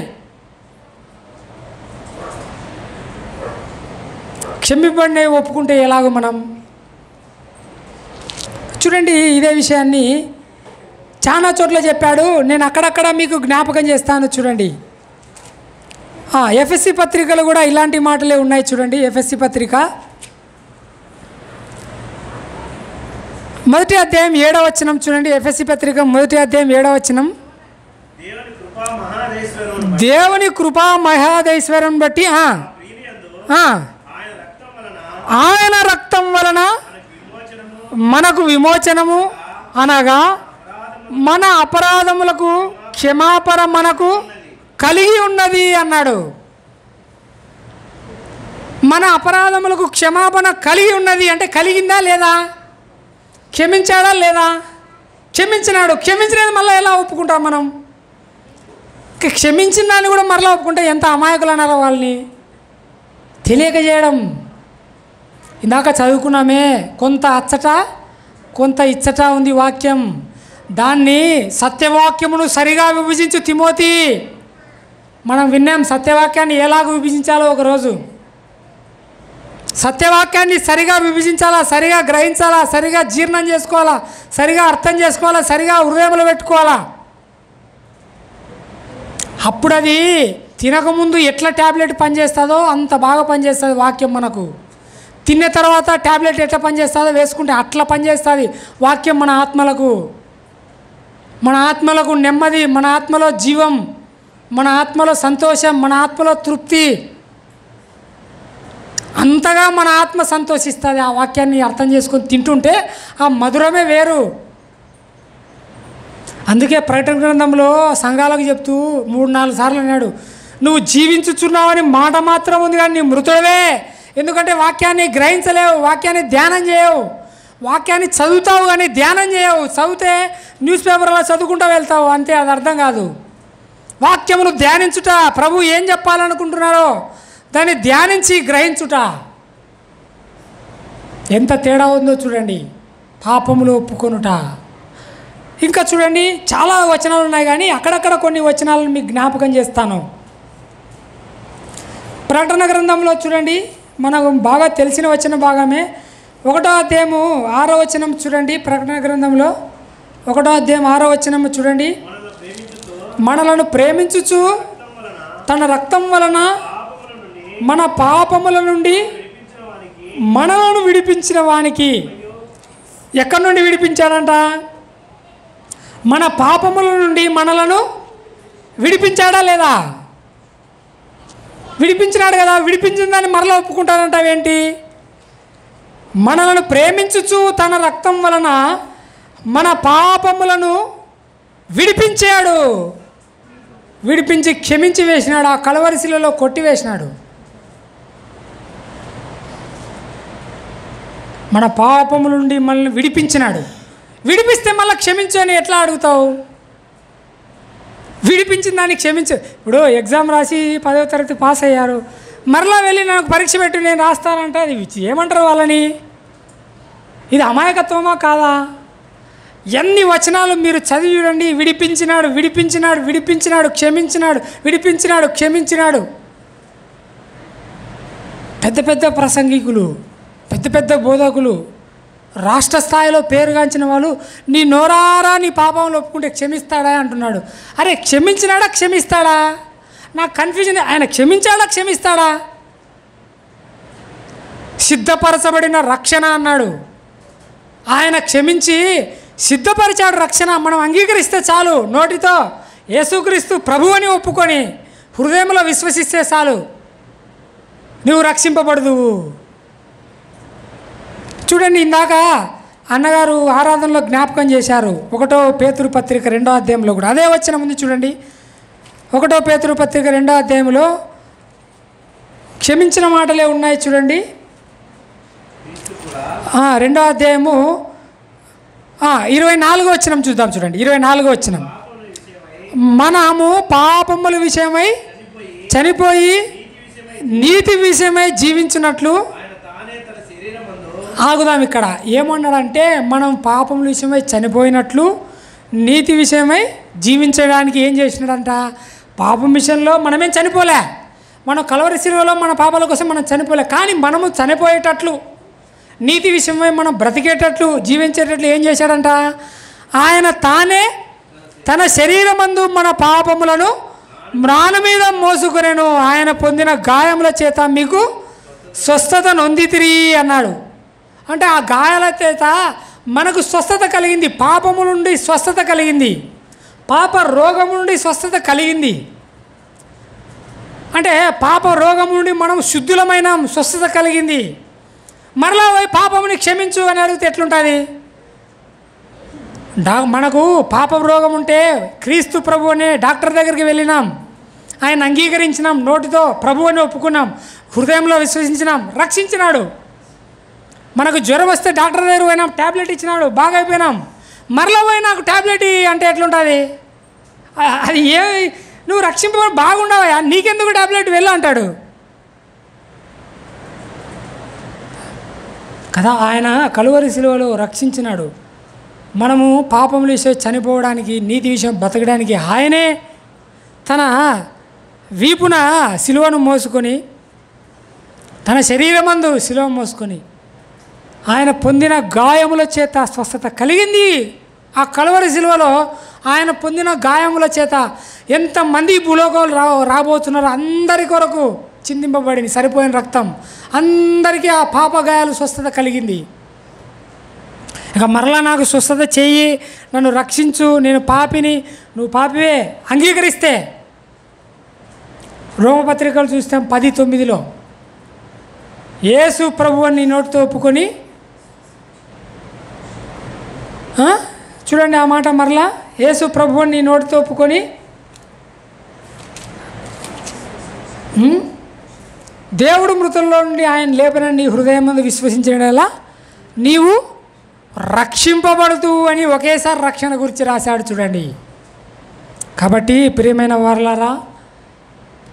క్షమింపబడినాయి ఒప్పుకుంటే ఎలాగో మనం చూడండి. ఇదే విషయాన్ని చాలా చోట్ల చెప్పాడు. నేను అక్కడక్కడ మీకు జ్ఞాపకం చేస్తాను చూడండి. ఎఫ్ఎస్సి పత్రికలు కూడా ఇలాంటి మాటలే ఉన్నాయి చూడండి. ఎఫ్ఎస్సి పత్రిక 1వ అధ్యాయం 7వ వచనం చూడండి. ఎఫ్ఎస్సి పత్రిక 1వ అధ్యాయం 7వ వచనం. దేవుని కృపా మహాదైశ్వర్యం బట్టి ఆయన రక్తం వలన మనకు విమోచనము అనగా మన అపరాధములకు క్షమాపణ మనకు కలిగి ఉన్నది అన్నాడు. మన అపరాధములకు క్షమాపణ కలిగి ఉన్నది అంటే కలిగిందా లేదా? క్షమించాడా లేదా? క్షమించినాడు. క్షమించినది మళ్ళీ ఎలా ఒప్పుకుంటాం మనం? క్షమించిన దాన్ని కూడా మరలా ఒప్పుకుంటే ఎంత అమాయకులు అన్నారో వాళ్ళని తెలియక చేయడం. ఇందాక చదువుకున్నామే, కొంత అచ్చట కొంత ఇచ్చట ఉంది వాక్యం. దాన్ని సత్యవాక్యమును సరిగా విభజించు తిమోతి. మనం విన్నాం సత్యవాక్యాన్ని ఎలాగ విభజించాలో. ఒకరోజు సత్యవాక్యాన్ని సరిగా విభజించాలా, సరిగా గ్రహించాలా, సరిగా జీర్ణం చేసుకోవాలా, సరిగా అర్థం చేసుకోవాలా, సరిగా హృదయంలో పెట్టుకోవాలా. అప్పుడు అది తినకముందు ఎట్లా ట్యాబ్లెట్ పనిచేస్తుందో అంత బాగా పనిచేస్తుంది వాక్యం. మనకు తిన్న తర్వాత ట్యాబ్లెట్ ఎట్లా పనిచేస్తుందో వేసుకుంటే అట్లా పనిచేస్తుంది వాక్యం. మన ఆత్మలకు నెమ్మది, మన ఆత్మలో జీవం, మన ఆత్మలో సంతోషం, మన ఆత్మలో తృప్తి, అంతగా మన ఆత్మ సంతోషిస్తుంది. ఆ వాక్యాన్ని అర్థం చేసుకొని తింటుంటే ఆ మధురమే వేరు. అందుకే ప్రకటన గ్రంథంలో సంఘాలకు చెప్తూ 3-4 సార్లు అన్నాడు, నువ్వు జీవించుచున్నావని మాట మాత్రం ఉంది కానీ నీ మృతుడవే. ఎందుకంటే వాక్యాన్ని గ్రహించలేవు, వాక్యాన్ని ధ్యానం చేయవు, వాక్యాన్ని చదువుతావు కానీ ధ్యానం చేయవు. చదివితే న్యూస్ పేపర్లో చదువుకుంటూ వెళ్తావు అంతే, అది అర్థం కాదు. వాక్యమును ధ్యానించుట, ప్రభు ఏం చెప్పాలనుకుంటున్నారో దాన్ని ధ్యానించి గ్రహించుట. ఎంత తేడా ఉందో చూడండి. పాపములు ఒప్పుకొనుట. ఇంకా చూడండి చాలా వచనాలు ఉన్నాయి కానీ అక్కడక్కడ కొన్ని వచనాలను మీకు జ్ఞాపకం చేస్తాను. ప్రకటన గ్రంథంలో చూడండి, మనకు బాగా తెలిసిన వచన భాగమే. 1వ అధ్యాయము 6వ వచనం చూడండి. ప్రకటన గ్రంథంలో 1వ అధ్యాయం 6వ వచనం చూడండి. మనలను ప్రేమించుచు తన రక్తం వలన మన పాపముల నుండి మనలను విడిపించిన వానికి. ఎక్కడి నుండి విడిపించాడంట? మన పాపముల నుండి మనలను విడిపించాడా లేదా? విడిపించినాడు కదా. విడిపించిన దాన్ని మరలా ఒప్పుకుంటానంటావేంటి? మనలను ప్రేమించుచు తన రక్తం వలన మన పాపములను విడిపించాడు. విడిపించి క్షమించి వేసినాడు. ఆ కలవరిశిలలో కొట్టివేసినాడు. మన పాపముల నుండి మనల్ని విడిపించినాడు. విడిపిస్తే మళ్ళీ క్షమించు అని ఎట్లా అడుగుతావు? విడిపించిన దాన్ని క్షమించు. ఇప్పుడు ఎగ్జామ్ రాసి 10వ తరగతి పాస్ అయ్యారు, మరలా వెళ్ళి నాకు పరీక్ష పెట్టి నేను రాస్తానంటే అది ఏమంటారు వాళ్ళని? ఇది అమాయకత్వమా కాదా? ఎన్ని వచనాలు మీరు చదివి చూడండి. విడిపించినాడు, విడిపించినాడు, విడిపించినాడు, క్షమించినాడు, విడిపించినాడు, క్షమించినాడు. పెద్ద పెద్ద ప్రసంగికులు, పెద్ద పెద్ద బోధకులు, రాష్ట్ర స్థాయిలో పేరుగాంచిన వాళ్ళు నీ నోరారా నీ పాపంలో ఒప్పుకుంటే క్షమిస్తాడా అంటున్నాడు. అరే క్షమించినాడా క్షమిస్తాడా? నాకు కన్ఫ్యూజన్. ఆయన క్షమించాడా క్షమిస్తాడా? సిద్ధపరచబడిన రక్షణ అన్నాడు. ఆయన క్షమించి సిద్ధపరిచాడు రక్షణ. మనం అంగీకరిస్తే చాలు. నోటితో యేసుక్రీస్తు ప్రభు అని ఒప్పుకొని హృదయంలో విశ్వసిస్తే చాలు, నువ్వు రక్షింపబడదువు. చూడండి, ఇందాక అన్నగారు ఆరాధనలో జ్ఞాపకం చేశారు 1వ పేతురు పత్రిక 2వ అధ్యాయంలో కూడా అదే వచ్చిన ముందు చూడండి. 1వ పేతురు పత్రిక 2వ అధ్యాయంలో క్షమించిన మాటలే ఉన్నాయి చూడండి. 2వ అధ్యాయము 24వ వచనం చూద్దాం చూడండి. 24వ వచనం. మనము పాపముల విషయమై చనిపోయి నీతి విషయమై జీవించినట్లు. ఆగుదాం ఇక్కడ. ఏమన్నాడంటే మనం పాపముల విషయమై చనిపోయినట్లు నీతి విషయమై జీవించడానికి ఏం చేసినాడంట? పాపం విషయంలో మనమేం చనిపోలే. మనం కలవరి శిలువలో మన పాపాల కోసం మనం చనిపోలే. కానీ మనము చనిపోయేటట్లు, నీతి విషయమై మనం బ్రతికేటట్లు, జీవించేటట్లు ఏం చేశాడంట? ఆయన తానే తన శరీరమందు మన పాపములను మ్రాను మీద మోసుకొనెను, ఆయన పొందిన గాయముల చేత మీకు స్వస్థత నొందితిరి అన్నాడు. అంటే ఆ గాయాల చేత మనకు స్వస్థత కలిగింది, పాపము నుండి స్వస్థత కలిగింది, పాప రోగం నుండి స్వస్థత కలిగింది. అంటే పాప రోగం నుండి మనం శుద్ధులమైన స్వస్థత కలిగింది. మరలా పోయి పాపముని క్షమించు అని అడిగితే ఎట్లుంటుంది? మనకు పాప రోగం ఉంటే క్రీస్తు ప్రభు అనే డాక్టర్ దగ్గరికి వెళ్ళినాం, ఆయన అంగీకరించినాం, నోటితో ప్రభు అని ఒప్పుకున్నాం, హృదయంలో విశ్వసించినాం, రక్షించినాడు. మనకు జ్వరం వస్తే డాక్టర్ దగ్గర పోయినాం, ట్యాబ్లెట్ ఇచ్చినాడు, బాగా అయిపోయినాం. మరలా పోయి నాకు ట్యాబ్లెట్ అంటే ఎట్లుంటుంది? అది నువ్వు రక్షింపబడి బాగుండవా, నీకెందుకు ట్యాబ్లెట్ వెళ్ళు అంటాడు కదా. ఆయన కలువరి శిలువలో రక్షించినాడు. మనము పాపముల విషయం చనిపోవడానికి, నీతి విషయం బతకడానికి ఆయనే తన వీపున శిలువను మోసుకొని, తన శరీరమందు శిలువ మోసుకొని ఆయన పొందిన గాయముల చేత స్వస్థత కలిగింది. ఆ కలువరి శిలువలో ఆయన పొందిన గాయముల చేత ఎంతమంది భూలోకాలు రాబోతున్నారో అందరి కొరకు చిందింపబడింది సరిపోయిన రక్తం, అందరికీ ఆ పాప గాయాలు స్వస్థత కలిగింది. ఇక మరలా నాకు స్వస్థత చెయ్యి, నన్ను రక్షించు, నేను పాపిని, నువ్వు పాపివే అంగీకరిస్తే, రోమపత్రికలు చూస్తాం 10:9 యేసు ప్రభువుని నీ నోటితో ఒప్పుకొని, చూడండి ఆ మాట మరలా, యేసు ప్రభువుని నీ నోటితో ఒప్పుకొని దేవుడు మృతుల్లో నుండి ఆయన లేపనని నీ హృదయం ముందు విశ్వసించడం నీవు రక్షింపబడుతూ అని ఒకేసారి రక్షణ గురించి రాశాడు చూడండి. కాబట్టి ప్రియమైన వారలారా,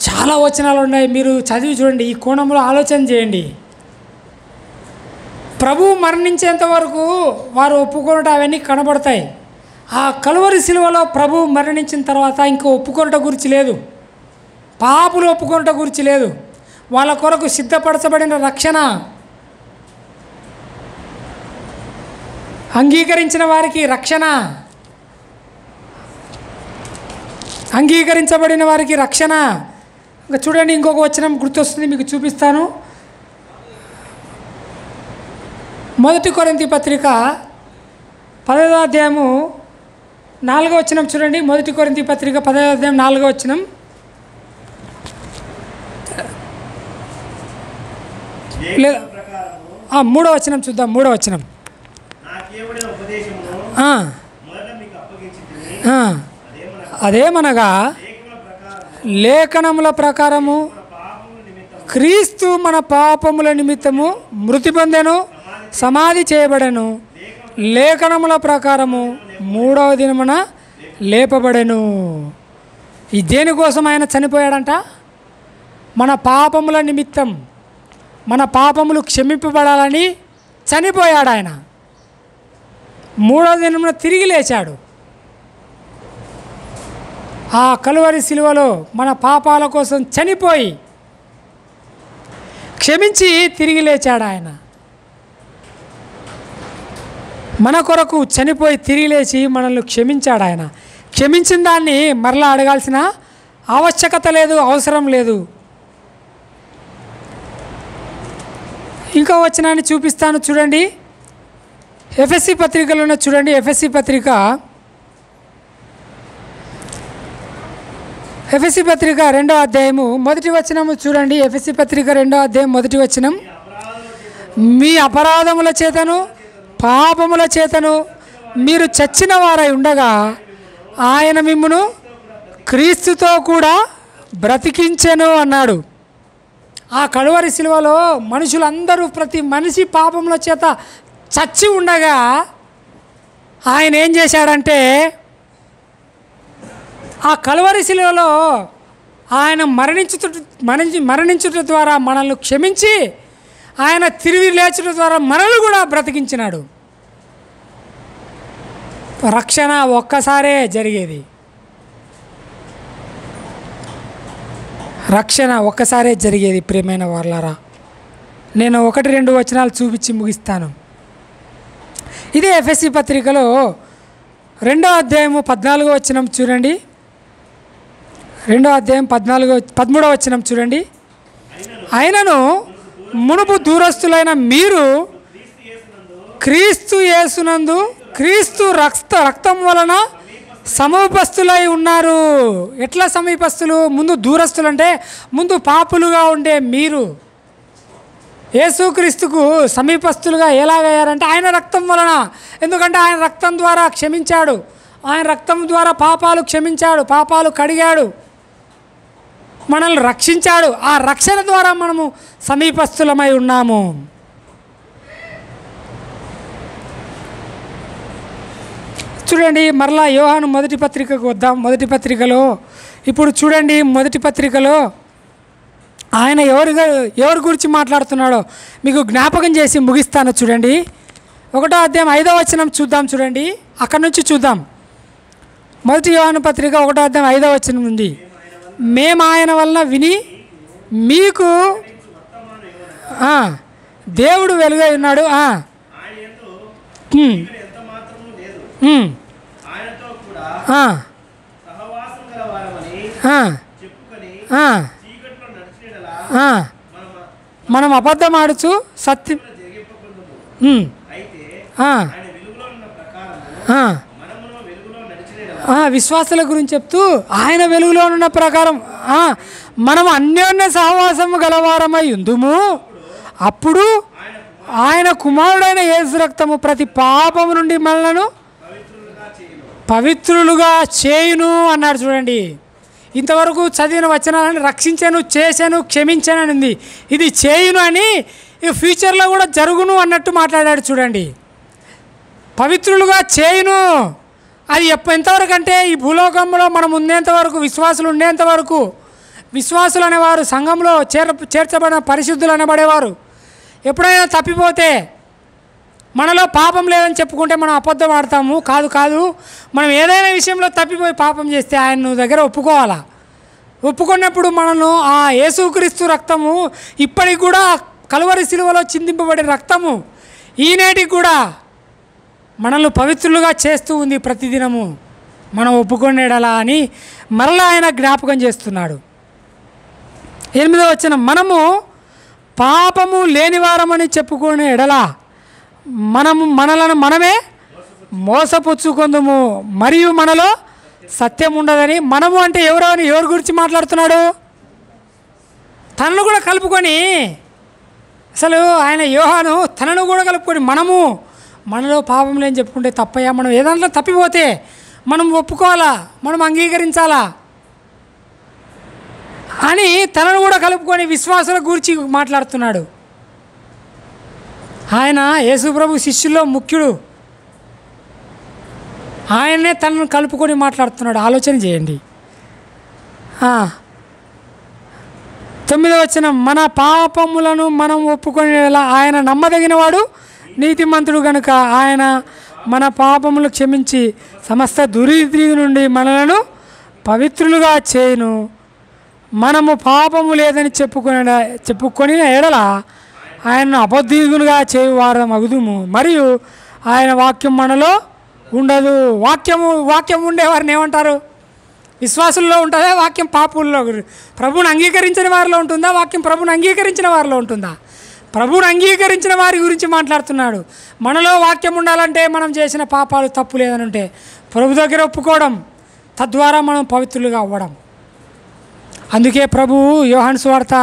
చాలా వచనాలు ఉన్నాయి, మీరు చదివి చూడండి, ఈ కోణంలో ఆలోచన చేయండి. ప్రభువు మరణించేంత వరకు వారు ఒప్పుకొనుట అవన్నీ కనబడతాయి. ఆ కలువరి శిలువలో ప్రభువు మరణించిన తర్వాత ఇంకా ఒప్పుకొనుట గురించి లేదు, పాపులు ఒప్పుకొనుట గురించి లేదు, వాళ్ళ కొరకు సిద్ధపరచబడిన రక్షణ, అంగీకరించిన వారికి రక్షణ, అంగీకరించబడిన వారికి రక్షణ. ఇంకా చూడండి, ఇంకొక వచనం గుర్తొస్తుంది, మీకు చూపిస్తాను. 1 కొరింథీ పత్రిక 10వ అధ్యాయము 4వ వచనం చూడండి. 1 కొరింథీ పత్రిక 10వ అధ్యాయం 4వ వచనం. 3వ వచనం చూద్దాం. 3వ వచనం, అదేమనగా లేఖనముల ప్రకారము క్రీస్తు మన పాపముల నిమిత్తము మృతి పొందెను, సమాధి చేయబడెను, లేఖనముల ప్రకారము 3వ దినమున లేపబడెను. ఈ దేనికోసం ఆయన చనిపోయాడంట? మన పాపముల నిమిత్తం, మన పాపములు క్షమింపబడాలని చనిపోయాడు ఆయన. 3వ దినమున తిరిగి లేచాడు. ఆ కలువరి శిలువలో మన పాపాల కోసం చనిపోయి క్షమించి తిరిగి లేచాడు ఆయన. మన కొరకు చనిపోయి తిరిగి లేచి మనల్ని క్షమించాడు ఆయన. క్షమించిన దాన్ని మరలా అడగాల్సిన ఆవశ్యకత లేదు, అవసరం లేదు. ఇంకో వచనాన్ని చూపిస్తాను చూడండి. ఎఫ్ఎస్సి పత్రికలోనే చూడండి. ఎఫ్ఎస్సి పత్రిక 2వ అధ్యాయము 1వ వచనము చూడండి. ఎఫ్ఎస్సి పత్రిక 2వ అధ్యాయం 1వ వచనం. మీ అపరాధముల చేతను పాపముల చేతను మీరు చచ్చిన వారై ఉండగా ఆయన మిమ్మును క్రీస్తుతో కూడా బ్రతికించెను అన్నాడు. ఆ కలువరి శిలువలో మనుషులందరూ, ప్రతి మనిషి పాపముల చేత చచ్చి ఉండగా ఆయన ఏం చేశాడంటే, ఆ కలువరి శిలువలో ఆయన మరణించుట ద్వారా మనల్ని క్షమించి, ఆయన తిరిగి లేచుట ద్వారా మనల్ని కూడా బ్రతికించినాడు. రక్షణ ఒక్కసారే జరిగేది, రక్షణ ఒక్కసారే జరిగేది. ప్రియమైన వారలారా, నేను 1-2 వచనాలు చూపించి ముగిస్తాను. ఇదే ఎఫ్ఎస్సి పత్రికలో 2వ అధ్యాయము 14వ వచనం చూడండి. 2వ అధ్యాయం 13వ వచనం చూడండి. అయినను మునుపు దూరస్తులైన మీరు క్రీస్తు యేసునందు క్రీస్తు రక్తం వలన సమీపస్తులై ఉన్నారు. ఎట్లా సమీపస్తులు? ముందు దూరస్తులు అంటే ముందు పాపులుగా ఉండే మీరు యేసుక్రీస్తుకు సమీపస్తులుగా ఎలాగయ్యారంటే ఆయన రక్తం వలన. ఎందుకంటే ఆయన రక్తం ద్వారా క్షమించాడు, ఆయన రక్తం ద్వారా పాపాలు క్షమించాడు, పాపాలు కడిగాడు, మనల్ని రక్షించాడు. ఆ రక్షణ ద్వారా మనము సమీపస్తులమై ఉన్నాము. చూడండి, మరలా యోహాను మొదటి పత్రికకు వద్దాం. మొదటి పత్రికలో ఇప్పుడు చూడండి, మొదటి పత్రికలో ఆయన ఎవరి గురించి మాట్లాడుతున్నాడో మీకు జ్ఞాపకం చేసి ముగిస్తాను. చూడండి, 1వ అధ్యాయం 5వ వచనం చూద్దాం. చూడండి, అక్కడి నుంచి చూద్దాం. మొదటి యోహాను పత్రిక 1వ అధ్యాయం 5వ వచనం నుండి, మేము ఆయన వలన విని మీకు దేవుడు వెలుగై ఉన్నాడు, మనం అబద్ధం ఆడుచు సత్యం విశ్వాసాల గురించి చెప్తూ ఆయన వెలుగులో ఉన్న ప్రకారం మనం అన్యోన్య సహవాసము గలవారమై ఉందుము. అప్పుడు ఆయన కుమారుడైన యేసు రక్తము ప్రతి పాపము నుండి మనలను పవిత్రులుగా చేయును అన్నాడు. చూడండి, ఇంతవరకు చదివిన వచనాలను రక్షించాను, చేశాను, క్షమించాను అని ఉంది. ఇది చేయును అని ఫ్యూచర్లో కూడా జరుగును అన్నట్టు మాట్లాడాడు. చూడండి, పవిత్రులుగా చేయును. అది ఎంతవరకు అంటే ఈ భూలోకంలో మనం ఉండేంతవరకు, విశ్వాసులు ఉండేంతవరకు. విశ్వాసులు అనేవారు సంఘంలో చేర్చబడిన పరిశుద్ధులు అనబడేవారు. ఎప్పుడైనా తప్పిపోతే మనలో పాపం లేదని చెప్పుకుంటే మనం అబద్ధం ఆడతాము. కాదు, మనం ఏదైనా విషయంలో తప్పిపోయి పాపం చేస్తే ఆయన దగ్గర ఒప్పుకోవాలా. ఒప్పుకున్నప్పుడు మనను ఆ యేసుక్రీస్తు రక్తము ఇప్పటికి కూడా కలువరి శిలువలో చిందింపబడిన రక్తము ఈనేటికి కూడా మనల్ని పవిత్రులుగా చేస్తూ ఉంది. ప్రతిదినము మనం ఒప్పుకునేడలా అని మరలా ఆయన జ్ఞాపకం చేస్తున్నాడు. 8వ వచనం, మనము పాపము లేనివారమని చెప్పుకునే ఎడలా మనలను మనమే మోసపుచ్చుకొందుము, మరియు మనలో సత్యం ఉండదని. మనము అంటే ఎవరి గురించి మాట్లాడుతున్నాడు? తనను కూడా కలుపుకొని, అసలు ఆయన యోహాను తనను కూడా కలుపుకొని మనలో పాపం లేని చెప్పుకుంటే తప్పయ్యా. మనం ఏదాంట్లో తప్పిపోతే మనం ఒప్పుకోవాలా, మనం అంగీకరించాలా అని తనను కూడా కలుపుకొని విశ్వాసుల గురించి మాట్లాడుతున్నాడు. ఆయన యేసుప్రభు శిష్యుల్లో ముఖ్యుడు, ఆయనే తనను కలుపుకొని మాట్లాడుతున్నాడు. ఆలోచన చేయండి. 9వ వచనం, మన పాపములను మనం ఒప్పుకునేలా ఆయన నమ్మదగినవాడు, నీతిమంతుడు గనుక ఆయన మన పాపములు క్షమించి సమస్త దుర్నీతి నుండి మనలను పవిత్రులుగా చేయును. మనము పాపము లేదని చెప్పుకొని ఎడల ఆయనను అబద్ధులుగా చేయువారం అగుదుము, మరియు ఆయన వాక్యం మనలో ఉండదు. వాక్యం ఉండేవారిని ఏమంటారు? విశ్వాసుల్లో ఉంటుందా వాక్యం? పాపుల్లో. ప్రభువుని అంగీకరించిన వారిలో ఉంటుందా వాక్యం? ప్రభువుని అంగీకరించిన వారిలో ఉంటుందా? ప్రభువుని అంగీకరించిన వారి గురించి మాట్లాడుతున్నాడు. మనలో వాక్యం ఉండాలంటే మనం చేసిన పాపాలు తప్పు లేదని ఉంటే ప్రభు దగ్గర ఒప్పుకోవడం, తద్వారా మనం పవిత్రులుగా అవ్వడం. అందుకే ప్రభువు యోహాను సువార్త,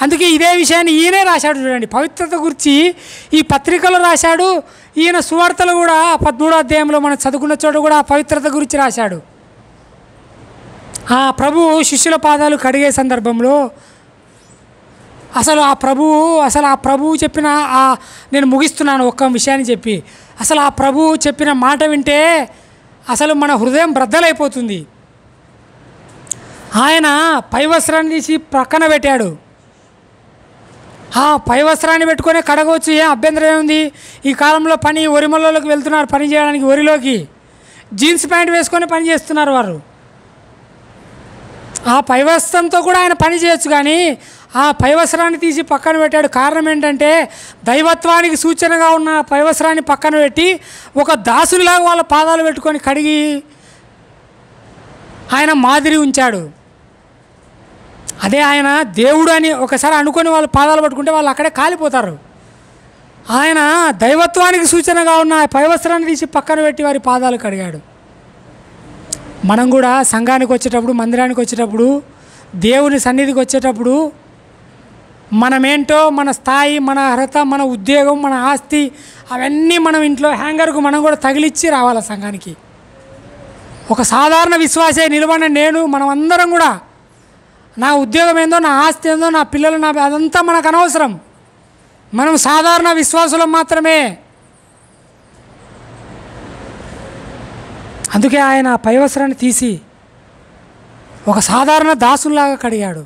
అందుకే ఇదే విషయాన్ని ఈయనే రాశాడు. చూడండి, పవిత్రత గురించి ఈ పత్రికలో రాశాడు. ఈయన సువార్తలు కూడా 13వ అధ్యాయంలో మనం చదువుకున్న చోట కూడా పవిత్రత గురించి రాశాడు. ఆ ప్రభువు శిష్యుల పాదాలు కడిగే సందర్భంలో అసలు ఆ ప్రభువు చెప్పిన నేను ముగిస్తున్నాను ఒక్క విషయాన్ని చెప్పి, అసలు ఆ ప్రభువు చెప్పిన మాట వింటే అసలు మన హృదయం బ్రద్దలైపోతుంది. ఆయన పై వస్త్రాన్ని తీసి ప్రక్కన పెట్టాడు. ఆ పై వస్త్రాన్ని పెట్టుకొని కడగవచ్చు, ఏం అభ్యంతరం ఏముంది? ఈ కాలంలో వరిమల్లోకి వెళ్తున్నారు పని చేయడానికి, వరిలోకి జీన్స్ ప్యాంట్ వేసుకొని పని చేస్తున్నారు వారు. ఆ పై వస్త్రంతో కూడా ఆయన పని చేయొచ్చు, కానీ ఆ పైవస్త్రాన్ని తీసి పక్కన పెట్టాడు. కారణం ఏంటంటే దైవత్వానికి సూచనగా ఉన్న పైవస్త్రాన్ని పక్కన పెట్టి ఒక దాసునిలాగా వాళ్ళ పాదాలు పెట్టుకొని కడిగి ఆయన మాదిరి ఉంచాడు. అదే ఆయన దేవుడు అని ఒకసారి అనుకొని వాళ్ళు పాదాలు పట్టుకుంటే వాళ్ళు అక్కడే కాలిపోతారు. ఆయన దైవత్వానికి సూచనగా ఉన్న పైవస్త్రాన్ని తీసి పక్కన పెట్టి వారి పాదాలు కడిగాడు. మనం కూడా సంఘానికి వచ్చేటప్పుడు, మందిరానికి వచ్చేటప్పుడు, దేవుని సన్నిధికి వచ్చేటప్పుడు మనమేంటో, మన స్థాయి, మన అర్హత, మన ఉద్యోగం, మన ఆస్తి అవన్నీ మనం ఇంట్లో హ్యాంగర్కు మనం కూడా తగిలిచ్చి రావాలి సంఘానికి. ఒక సాధారణ విశ్వాసే నిలబడిన నేను, మనం అందరం కూడా నా ఉద్యోగం ఏందో, నా ఆస్తి ఏందో, నా పిల్లలు, నా అదంతా మనకు అనవసరం. మనం సాధారణ విశ్వాసులం మాత్రమే. అందుకే ఆయన పైవస్త్రాన్ని తీసి ఒక సాధారణ దాసుల్లాగా కడిగాడు.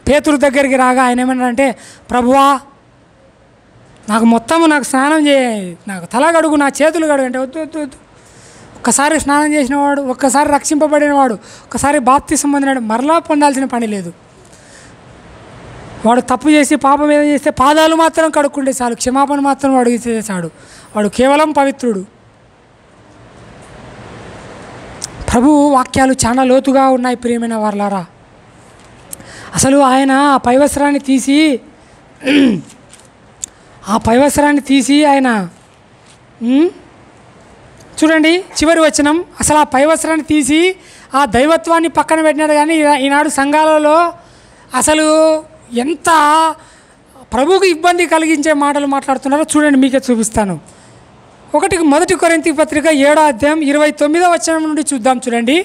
పేతురు దగ్గరికి రాగా ఆయన ఏమన్నాడంటే, ప్రభువా నాకు స్నానం నాకు తల గడుగు, నా చేతులు గడుగు అంటే, వద్దు వద్దు వద్దు. ఒక్కసారి స్నానం చేసినవాడు, ఒక్కసారి రక్షింపబడినవాడు, ఒక్కసారి బాప్తిసం పొందినాడు, మరలా పొందాల్సిన పని లేదు. వాడు తప్పు చేసి పాపం ఏదో చేస్తే పాదాలు మాత్రం కడుక్కుంటే చాలు, క్షమాపణ మాత్రం అడిగితే చాలు, వాడు కేవలం పవిత్రుడు. ప్రభువు వాక్యాలు చాలా లోతుగా ఉన్నాయి ప్రియమైన వారలారా. అసలు ఆయన ఆ పైవస్త్రాన్ని తీసి ఆయన చూడండి చివరి వచనం, అసలు ఆ పైవస్త్రాన్ని తీసి ఆ దైవత్వాన్ని పక్కన పెట్టినాడు. కానీ ఈనాడు సంఘాలలో అసలు ఎంత ప్రభువుకు ఇబ్బంది కలిగించే మాటలు మాట్లాడుతున్నారో చూడండి, మీకే చూపిస్తాను. మొదటి కొరింథీ పత్రిక 7వ అధ్యాయం 29వ వచనం నుండి చూద్దాం. చూడండి,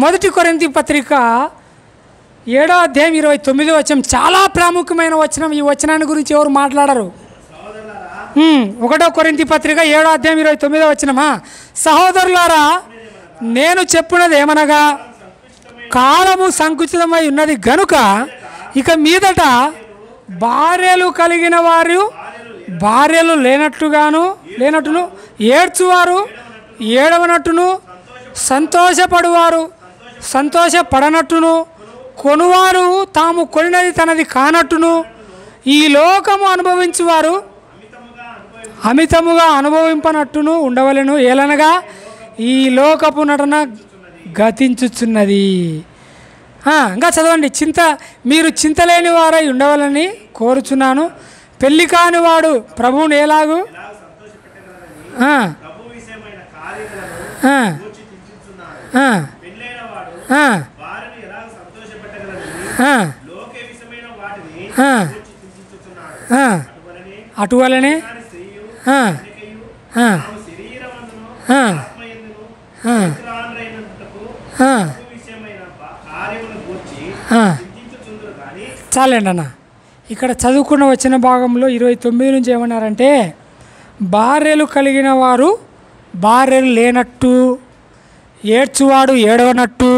మొదటి కొరింథీ పత్రిక 7వ అధ్యాయం 29వ వచనం చాలా ప్రాముఖ్యమైన వచనం. ఈ వచనాన్ని గురించి ఎవరు మాట్లాడరు. 1వ కొరింథీ పత్రిక 7వ అధ్యాయం 29వ వచనమా, సహోదరులారా నేను చెప్పినది ఏమనగా, కాలము సంకుచితమై ఉన్నది గనుక ఇక మీదట భార్యలు కలిగిన వారు భార్యలు లేనట్టును, ఏడ్చువారు ఏడవనట్టును, సంతోషపడువారు సంతోషపడనట్టును, కొనువారు తాము కొనినది తనది కానట్టును, ఈ లోకము అనుభవించువారు అమితముగా అనుభవింపనట్టును ఉండవలెను. ఏలనగా ఈ లోకపు నటన గతించుచున్నది. ఇంకా చదవండి, మీరు చింతలేని వారై ఉండవాలని కోరుచున్నాను. పెళ్లి కాని వాడు ప్రభువుని ఎలాగూ అటువలనే చాలండి అన్న. ఇక్కడ చదువుకున్న వచ్చిన భాగంలో 29 నుంచి ఏమన్నారంటే, భార్యలు కలిగిన వారు భార్యలు లేనట్టు, ఏడ్చువాడు ఏడవనట్టు,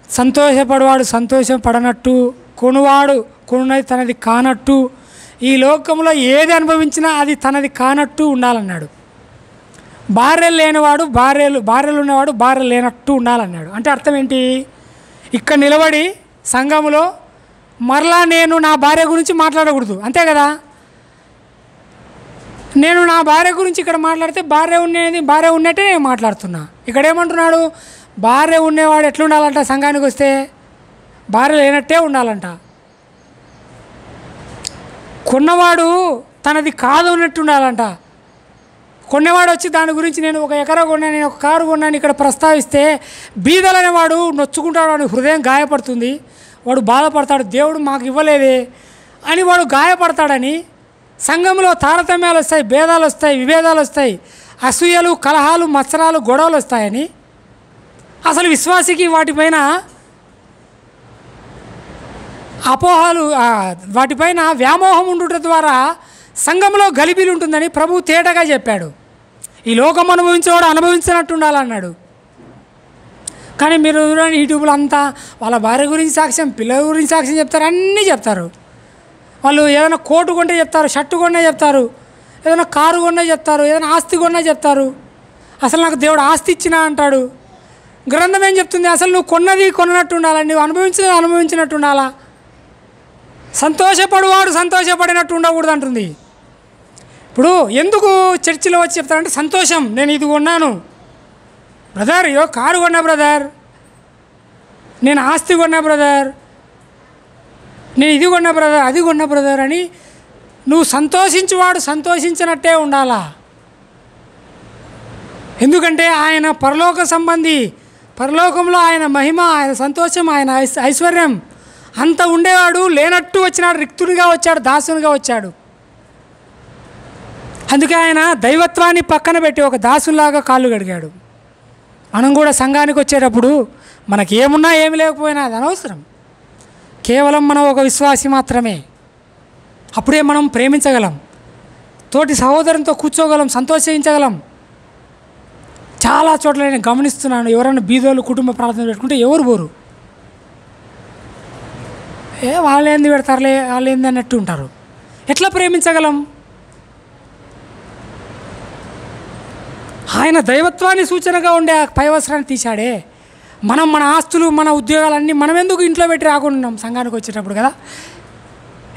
సంతోషపడవాడు సంతోషపడనట్టు, కొనువాడు కొనున్నది తనది కానట్టు, ఈ లోకంలో ఏది అనుభవించినా అది తనది కానట్టు ఉండాలన్నాడు. భార్యలు లేనివాడు భార్యలు ఉన్నవాడు భార్యలు లేనట్టు ఉండాలన్నాడు. అంటే అర్థం ఏంటి? ఇక్కడ నిలబడి సంఘములో మరలా నేను నా భార్య గురించి మాట్లాడకూడదు, అంతే కదా. నేను నా భార్య గురించి ఇక్కడ మాట్లాడితే భార్య ఉన్నట్టే నేను మాట్లాడుతున్నా. ఇక్కడ ఏమంటున్నాడు? భార్య ఉండేవాడు ఎట్లుండాలంట? సంఘానికి వస్తే భార్య లేనట్టే ఉండాలంట. కొన్నవాడు తనది కాదు ఉన్నట్టు ఉండాలంట. కొన్నవాడు వచ్చి దాని గురించి నేను 1 ఎకరా కొన్నాను, నేను 1 కారు కొన్నాను ఇక్కడ ప్రస్తావిస్తే బీదలనేవాడు నొచ్చుకుంటాడు, వాడు హృదయం గాయపడుతుంది, వాడు బాధపడతాడు, దేవుడు మాకు ఇవ్వలేదే అని వాడు గాయపడతాడని. సంఘంలో తారతమ్యాలు వస్తాయి, భేదాలు వస్తాయి, విభేదాలు వస్తాయి, అసూయలు, కలహాలు, మత్సరాలు, గొడవలు వస్తాయని. అసలు విశ్వాసికి వాటిపైన అపోహలు, వాటిపైన వ్యామోహం ఉండుట ద్వారా సంఘంలో గలిబిలి ఉంటుందని ప్రభువు తేటగా చెప్పాడు. ఈ లోకం అనుభవించేవాడు అనుభవించినట్టు ఉండాలన్నాడు. కానీ మీరు చూడండి, యూట్యూబ్లో అంతా వాళ్ళ భార్య గురించి సాక్ష్యం, పిల్లల గురించి సాక్ష్యం చెప్తారు, అన్నీ చెప్తారు. వాళ్ళు ఏదైనా కోటు కొంటే చెప్తారు, షర్టు కొన్నా చెప్తారు, ఏదైనా కారు కొన్నా చెప్తారు, ఏదైనా ఆస్తి కొన్నా చెప్తారు. అసలు నాకు దేవుడు ఆస్తి ఇచ్చినా అంటాడు. గ్రంథం ఏం చెప్తుంది? అసలు నువ్వు కొన్నది కొన్నట్టు ఉండాలా, నువ్వు అనుభవించినది అనుభవించినట్టు ఉండాలా. సంతోషపడువాడు సంతోషపడినట్టు ఉండకూడదు అంటుంది. ఇప్పుడు ఎందుకు చర్చిలో వచ్చి చెప్తారంటే సంతోషం, నేను ఇది కొన్నాను బ్రదర్, కారు కొన్నా బ్రదర్, నేను ఆస్తి కొన్నా బ్రదర్, నేను ఇది కొన్నా బ్రదర్, అది కొన్నా బ్రదర్ అని నువ్వు సంతోషించువాడు సంతోషించినట్టే ఉండాలా. ఎందుకంటే ఆయన పరలోక సంబంధి, పరలోకంలో ఆయన మహిమ, ఆయన సంతోషం, ఆయన ఐశ్వర్యం అంత ఉండేవాడు లేనట్టు వచ్చినాడు, రిక్తునిగా వచ్చాడు, దాసునిగా వచ్చాడు. అందుకే ఆయన దైవత్వాన్ని పక్కన పెట్టి ఒక దాసులాగా కాళ్ళు కడిగాడు. మనం కూడా సంఘానికి వచ్చేటప్పుడు మనకి ఏమున్నా ఏమి లేకపోయినా అది అనవసరం, కేవలం మనం ఒక విశ్వాసి మాత్రమే. అప్పుడే మనం ప్రేమించగలం, తోటి సహోదరునితో కూర్చోగలం, సంతోషించగలం. చాలా చోట్ల నేను గమనిస్తున్నాను, ఎవరైనా బీదోళ్ళు కుటుంబ ప్రార్థన పెట్టుకుంటే ఎవరు పోరు, వాళ్ళు ఏంది పెడతారులే, వాళ్ళు ఏంది అన్నట్టు ఉంటారు. ఎట్లా ప్రేమించగలం? ఆయన దైవత్వాన్ని సూచనగా ఉండే ఆ పై వస్త్రాన్ని తీశాడే. మనం మన ఆస్తులు, మన ఉద్యోగాలన్నీ మనం ఎందుకు ఇంట్లో పెట్టి రాకుండా సంఘానికి వచ్చేటప్పుడు కదా.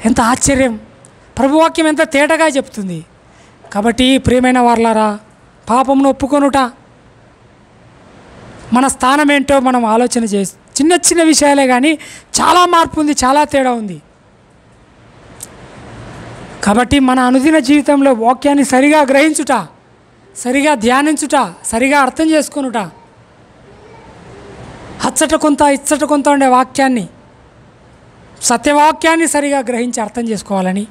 ఎంత ఆశ్చర్యం! ప్రభువాక్యం ఎంత తేటగా చెప్తుంది. కాబట్టి ప్రియమైన వారలారా, పాపమును ఒప్పుకొనుట, మన స్థానం ఏంటో మనం ఆలోచన చేసి, చిన్న చిన్న విషయాలే కానీ చాలా మార్పు ఉంది, చాలా తేడా ఉంది. కాబట్టి మన అనుదిన జీవితంలో వాక్యాన్ని సరిగా గ్రహించుట, సరిగా ధ్యానించుట, సరిగా అర్థం చేసుకొనుట, అచ్చట కొంత ఇచ్చట కొంత ఉండే వాక్యాన్ని, సత్యవాక్యాన్ని సరిగా గ్రహించి అర్థం చేసుకోవాలని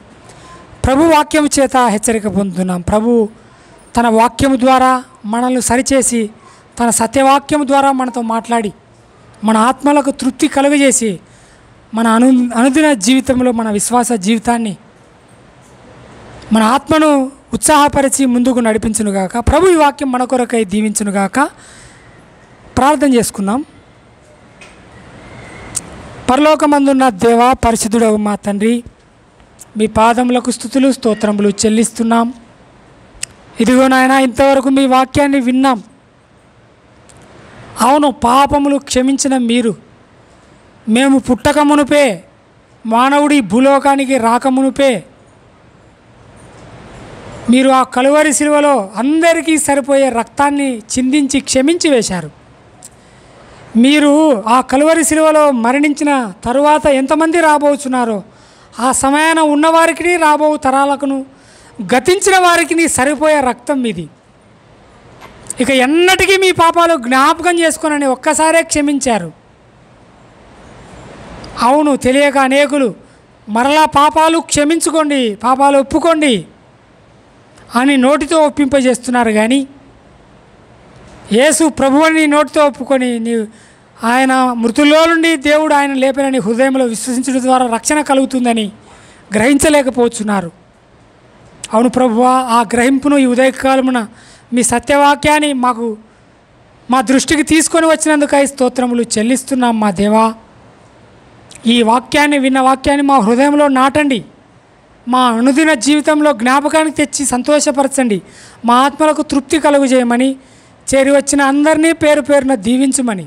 ప్రభు వాక్యం చేత హెచ్చరిక పొందుతున్నాం. ప్రభు తన వాక్యము ద్వారా మనల్ని సరిచేసి, తన సత్యవాక్యం ద్వారా మనతో మాట్లాడి, మన ఆత్మలకు తృప్తి కలుగజేసి, మన అనుదిన జీవితంలో మన విశ్వాస జీవితాన్ని, మన ఆత్మను ఉత్సాహపరిచి ముందుకు నడిపించునుగాక. ప్రభు ఈ వాక్యం మన కొరకై దీవించునుగాక. ప్రార్థన చేసుకుందాం. పరలోకమందున్న దేవా, పరిశుద్ధుడవు మా తండ్రి, మీ పాదములకు స్తుతులు స్తోత్రములు చెల్లిస్తున్నాం. ఇదిగో నాయన, ఇంతవరకు మీ వాక్యాన్ని విన్నాం. అవును, పాపములు క్షమించిన మీరు, మేము పుట్టక మునుపే, మానవుడి భూలోకానికి రాకమునుపే మీరు ఆ కలువరి శిలువలో అందరికీ సరిపోయే రక్తాన్ని చిందించి క్షమించి వేశారు. మీరు ఆ కలువరి శిలువలో మరణించిన తరువాత ఎంతమంది రాబోచున్నారో ఆ సమయాన ఉన్నవారికి, రాబో తరాలకును, గతించిన వారికి సరిపోయే రక్తం మీది. ఇక ఎన్నటికీ మీ పాపాలు జ్ఞాపకం చేసుకొనని ఒక్కసారే క్షమించారు. అవును, తెలియక అనేకులు మరలా పాపాలు క్షమించుకోండి, పాపాలు ఒప్పుకోండి అని నోటితో ఒప్పింపజేస్తున్నారు. కానీ యేసు ప్రభువుని నోటితో ఒప్పుకొని ఆయన మృతుల్లో నుండి దేవుడు ఆయన లేపనని హృదయంలో విశ్వసించడం ద్వారా రక్షణ కలుగుతుందని గ్రహించలేకపోతున్నారు. అవును ప్రభువా, ఆ గ్రహింపును ఈ ఉదయకాలమున మీ సత్యవాక్యాన్ని మా దృష్టికి తీసుకొని వచ్చినందుకై స్తోత్రములు చెల్లిస్తున్నాం. మా దేవా, ఈ వాక్యాన్ని విన్న వాక్యాన్ని మా హృదయంలో నాటండి, మా అనుదిన జీవితంలో జ్ఞాపకానికి తెచ్చి సంతోషపరచండి, మా ఆత్మలకు తృప్తి కలుగజేయమని, చేరి వచ్చిన అందరినీ పేరు పేరున దీవించమని,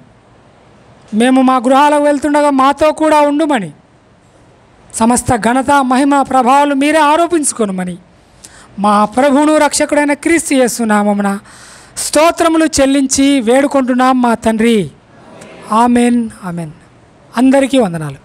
మేము మా గృహాలకు వెళ్తుండగా మాతో కూడా ఉండుమని, సమస్త ఘనత మహిమ ప్రభావాలు మీరే ఆరోపించుకోనమని మా ప్రభువును రక్షకుడైన క్రీస్తు యేసు నామమున స్తోత్రములు చెల్లించి వేడుకుంటున్నాం మా తండ్రి. Amen, amen. అందరికీ వందనాలు.